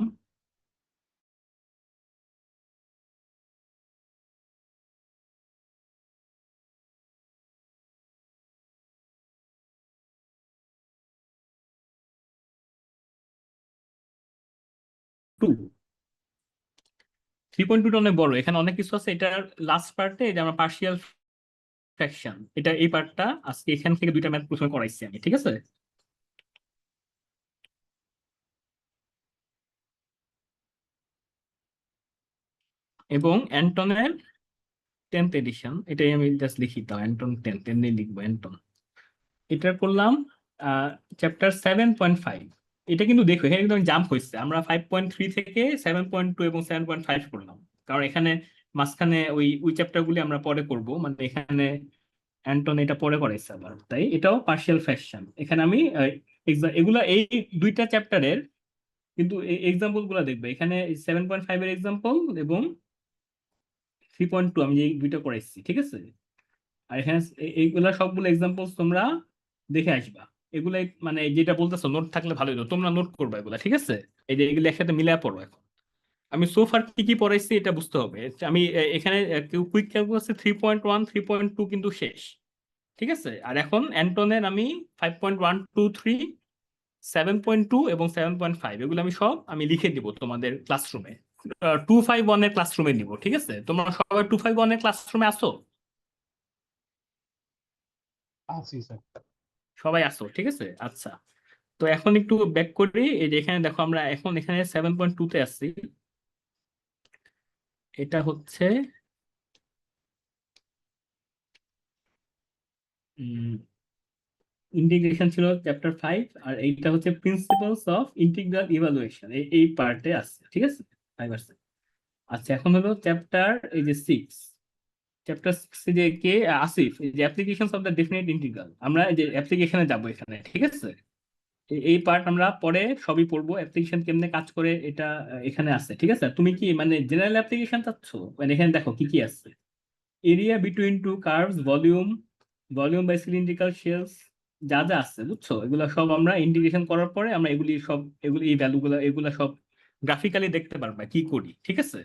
টু 3.2টা অনেক বড়, এখানে অনেক কিছু আছে। এটার লাস্ট পার্টে যে আমরা পার্শিয়াল ফ্র্যাকশন, এটা এই পার্টটা আজকে এখান থেকে দুইটা ম্যাথ প্রথমে করাইছি আমি, ঠিক আছে। এবং অ্যান্টনের 10th এডিশন, এটাই আমি জাস্ট লিখি, দাও অ্যান্টন 10th এমনি লিখবো অ্যান্টন। এটা করলাম চ্যাপ্টার 7.5। এটা কিন্তু দেখো এখানে কিন্তু জাম্প হয়েছে, আমরা 5.3 থেকে 7.2 এবং 7.5 করলাম, কারণ এখানে মাঝখানে ওই ওই চ্যাপ্টার গুলি আমরা পরে করব, মানে এখানে অ্যান্টন এটা পরে করাইছে আবার, তাই এটাও পার্শিয়াল ফ্র্যাকশন। এখানে আমি এগুলা এই দুইটা চ্যাপ্টারের কিন্তু এক্সাম্পল গুলা দেখবে, এখানে 7.5 এর এক্সাম্পল এবং 3.2 আমি এই দুইটা করাইছি, ঠিক আছে। আর এখানে এইগুলা সবগুলো এক্সাম্পলস তোমরা দেখে আসবা। এগুলাই মানে যেটা বলতেছো নোট থাকলে ভালোই হতো, তোমরা নোট করবা এগুলা, ঠিক আছে। এই যে এগুলো একসাথে মিলায় পড়ো এখন। আমি সোফার কি কি পড়াইছি এটা বুঝতে হবে। আমি এখানে কুইক ক্যালকুলাসে 3.1 3.2 কিন্তু শেষ, ঠিক আছে। আর এখন অ্যান্টনের আমি 5.1 2 3 7.2 এবং 7.5 এগুলো আমি সব আমি লিখে দিব তোমাদের ক্লাসরুমে, 251 এর ক্লাসরুমে নিব, ঠিক আছে। তোমরা সবাই 251 এর ক্লাসরুমে আসো? আছি স্যার। সবাই আসো, ঠিক আছে, আচ্ছা। তো এখন একটু ব্যাক করি, এই যে এখানে দেখো আমরা এখন এখানে 7.2 তে আছি। এটা হচ্ছে ইন্টিগ্রেশন ছিল চ্যাপ্টার 5, আর এইটা হচ্ছে প্রিন্সিপালস অফ ইন্টিগ্রাল ইভালুয়েশন, এই পার্টে আছে, ঠিক আছে, 5 আছে। আচ্ছা, এখন হলো চ্যাপ্টার এই যে 6, চ্যাপ্টার 6 যে কে আসিফ, এই যে applications of the definite integral, আমরা এই যে অ্যাপ্লিকেশনে যাব এখানে, ঠিক আছে। এই পার্ট আমরা পরে সবই পড়বো, অ্যাপ্লিকেশন কেমনে কাজ করে এটা এখানে আছে, ঠিক আছে। তুমি কি মানে জেনারেল অ্যাপ্লিকেশন চাচ্ছ? মানে এখানে দেখো কি কি আছে, area between two curves, volume, volume by cylindrical shells, যা যা আছে বুঝছো, এগুলো সব আমরা ইন্টিগ্রেশন করার পরে আমরা এগুলি সব, এগুলি এই ভ্যালুগুলো এগুলো সব গ্রাফিক্যালি দেখতে পারবা কি করি, ঠিক আছে।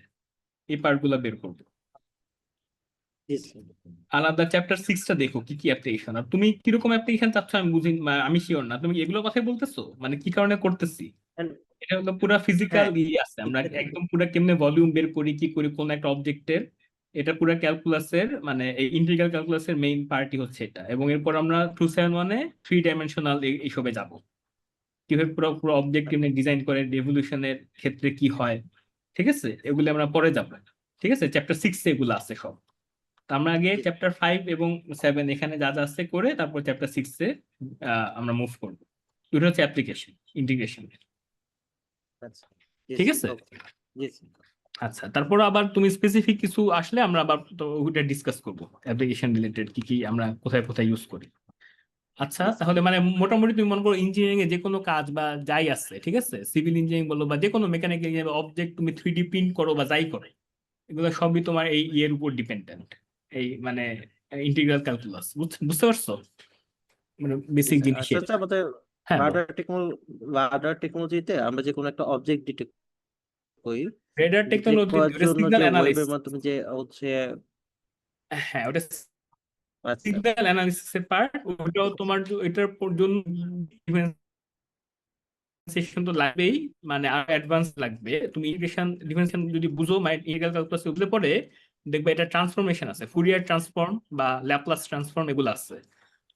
এই পার্ট গুলো বের করবো। জি স্যার। আলাদা চ্যাপ্টার 6টা দেখো কি কি অ্যাপ্লিকেশন, আর তুমি কিরকম অ্যাপ্লিকেশন চাচ্ছ আমি বুঝি, আমি শিওর না। তুমি এগুলো কথাই বলতেছো, মানে কি কারণে করতেছি, এটা হলো পুরা ফিজিক্যাল হ্যাঁ আছে, আমরা একদম পুরা কেমনে ভলিউম বের করি, কি করি কোন একটা অবজেক্টের, এটা পুরা ক্যালকুলাসের মানে এই ইন্টিগ্রাল ক্যালকুলাসের মেইন পার্টই হচ্ছে এটা। এবং এরপর আমরা 271-এ 3 ডাইমেনশনাল এইসবে যাব, কিভাবে পুরো পুরো অবজেক্ট কেমনে ডিজাইন করে, ডেভলিউশনের ক্ষেত্রে কি হয়, ঠিক আছে, এগুলো আমরা পরে যাব, ঠিক আছে। চ্যাপ্টার 6 এগুলো আছে সব। তো আমরা আগে জি, চ্যাপ্টার 5 এবং 7 এখানে যা যা আছে করে তারপর চ্যাপ্টার 6-এ আমরা মুভ করবো। এটা হচ্ছে অ্যাপ্লিকেশন ইন্টিগ্রেশন, আচ্ছা, জি ঠিক স্যার, আছে। ওকে, জি স্যার। আচ্ছা, তারপর আবার তুমি স্পেসিফিক কিছু আসলে আমরা আবার তো ওটা ডিসকাস করবো, অ্যাপ্লিকেশন রিলেটেড কি কি আমরা কোথায় কোথায় ইউজ করি। আচ্ছা, জি স্যার। তাহলে মানে মোটামুটি তুমি মনে করো ইঞ্জিনিয়ারিং এ যে কোনো কাজ বা যাই আছে, ঠিক আছে, সিভিল ইঞ্জিনিয়ারিং বলো বা যে কোনো মেকানিক্যাল ইঞ্জিনিয়ারিং, অবজেক্ট তুমি 3D প্রিন্ট করো বা যাই করো, এগুলো সবই তোমার এই ইয়ের উপর ডিপেন্ডেন্ট, এই মানে ইন্টিগ্রাল ক্যালকুলাস, বুঝতে পারছো, মানে জি বেসিক স্যার। জিনিস আচ্ছা এটা। আচ্ছা, আমাদের হ্যাঁ, বল। রাডার টেকনোলজিতে আমরা যে কোনো একটা অবজেক্ট ডিটেক্ট করি, রেডার ডিটেক্ট টেকনোলজি, করার ওটা জন্য সিগন্যাল যে ওয়েবের অ্যানালাইসিস। মাধ্যমে যে হচ্ছে হ্যাঁ, ওটা আচ্ছা সিগন্যাল অ্যানালিসিসের পার্ট, ওটাও তোমার এটার জন্য সেশন তো লাগবেই, মানে আর অ্যাডভান্স লাগবে। তুমি ইন্টিগ্রেশন ডিফারেন্সিয়েশন যদি বুঝো, মানে ইন্টিগ্রাল ক্যালকুলাসে উঠলে পরে দেখবে এটা ট্রান্সফরমেশন আছে, ফুরিয়ার ট্রান্সফর্ম বা ল্যাপ্লাস ট্রান্সফর্ম এগুলো আছে।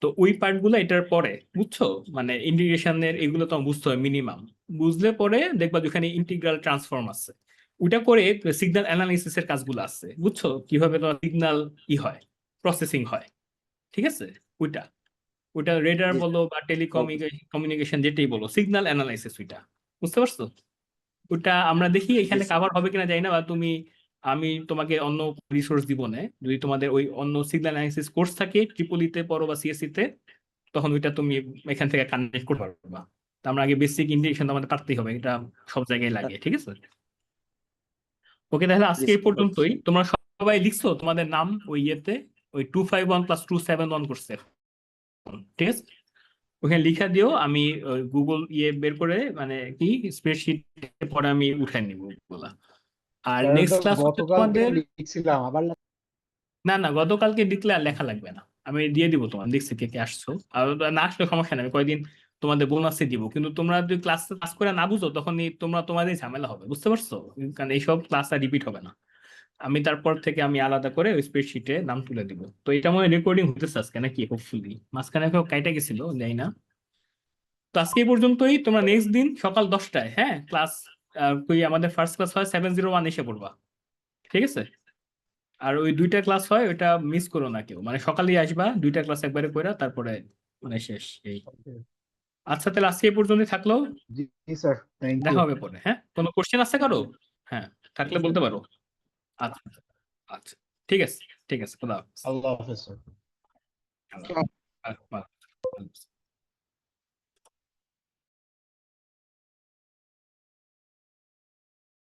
তো ওই পার্টগুলো এটার পরে, বুঝছো? মানে ইন্টিগ্রেশনের এগুলো তো বুঝতে হয় মিনিমাম। বুঝলে পরে দেখবা যেখানে ইন্টিগ্রাল ট্রান্সফর্ম আছে, ওইটা করে সিগন্যাল অ্যানালাইসিসের কাজগুলো আছে, বুঝছো? কিভাবে তোমার সিগন্যাল হয়, প্রসেসিং হয়, ঠিক আছে? ওইটা ওইটা রেডার জি বলো বা কমিউনিকেশন যেটাই বলো, সিগন্যাল অ্যানালাইসিস ওইটা, বুঝতে পারছো? ওটা আমরা দেখি এখানে স্যার। কাভার হবে কিনা জানি না, বা আমি তোমাকে অন্য রিসোর্স দিব না। যদি তোমাদের ওই অন্য সিগন্যাল অ্যানালাইসিস কোর্স থাকে ট্রিপলিতে পড়ো বা সিএসসি তে, তখন ওইটা তুমি এখান থেকে কানেক্ট করতে পারবা। তো আমরা আগে বেসিক ইন্টিগ্রেশন আমাদের পারতেই হবে, এটা সব জায়গায় লাগে, ঠিক আছে? ওকে, তাহলে জি আজকে এই স্যার। পর্যন্তই। তোমরা সবাই লিখছো তোমাদের নাম ওই ইয়েতে, ওই 251 + 271 করছে, ঠিক আছে? ওখানে লিখা দিও, আমি গুগল বের করে মানে কি স্প্রেডশিট পরে আমি উঠাই নিব ওগুলা। আর স্যার নেক্সট তো ক্লাস হচ্ছে গতকালকে তোমাদের, লিখছিলাম আবার না না গতকালকে লিখলে আর লেখা লাগবে না, আমি দিয়ে দিব তোমার, দেখছি কে কে আসছো। আর না আসলে সমস্যা নেই, আমি কয়েকদিন তোমাদের বোনাসে দিব। কিন্তু তোমরা যদি ক্লাস করে না বুঝো, তখন তোমাদের ঝামেলা হবে, বুঝতে পারছো? কারণ এইসব ক্লাস আর রিপিট হবে না। আমি তারপর থেকে আমি আলাদা করে ওই স্প্রেডশিটে নাম তুলে দিব। তো এটা মনে রেকর্ডিং হতেছে আজকে নাকি, হোপফুলি মাঝখানে কেউ কাইটা গেছিল, যাই না। তো আজকে এই পর্যন্তই। তোমরা নেক্সট দিন সকাল 10টায়, হ্যাঁ, ক্লাস আমাদের ফার্স্ট ক্লাস হয় 701, এসে পড়বা, ঠিক আছে? আর ওই 2টা ক্লাস হয়, ওইটা মিস করো না কেউ, মানে সকালেই আসবা, 2টা ক্লাস একবারে কইরা তারপরে মানে শেষ এই। আচ্ছা, তাহলে আজকে এই পর্যন্তই থাকলো, জি স্যার, থ্যাংক দেখা ইউ। হবে পরে। হ্যাঁ, কোনো কোশ্চেন আছে কারো? হ্যাঁ, থাকলে বলতে পারো। আচ্ছা আচ্ছা, ঠিক আছে, ঠিক আছে, খোদা হাফেজ। আল্লাহ হাফেজ স্যার। আচ্ছা।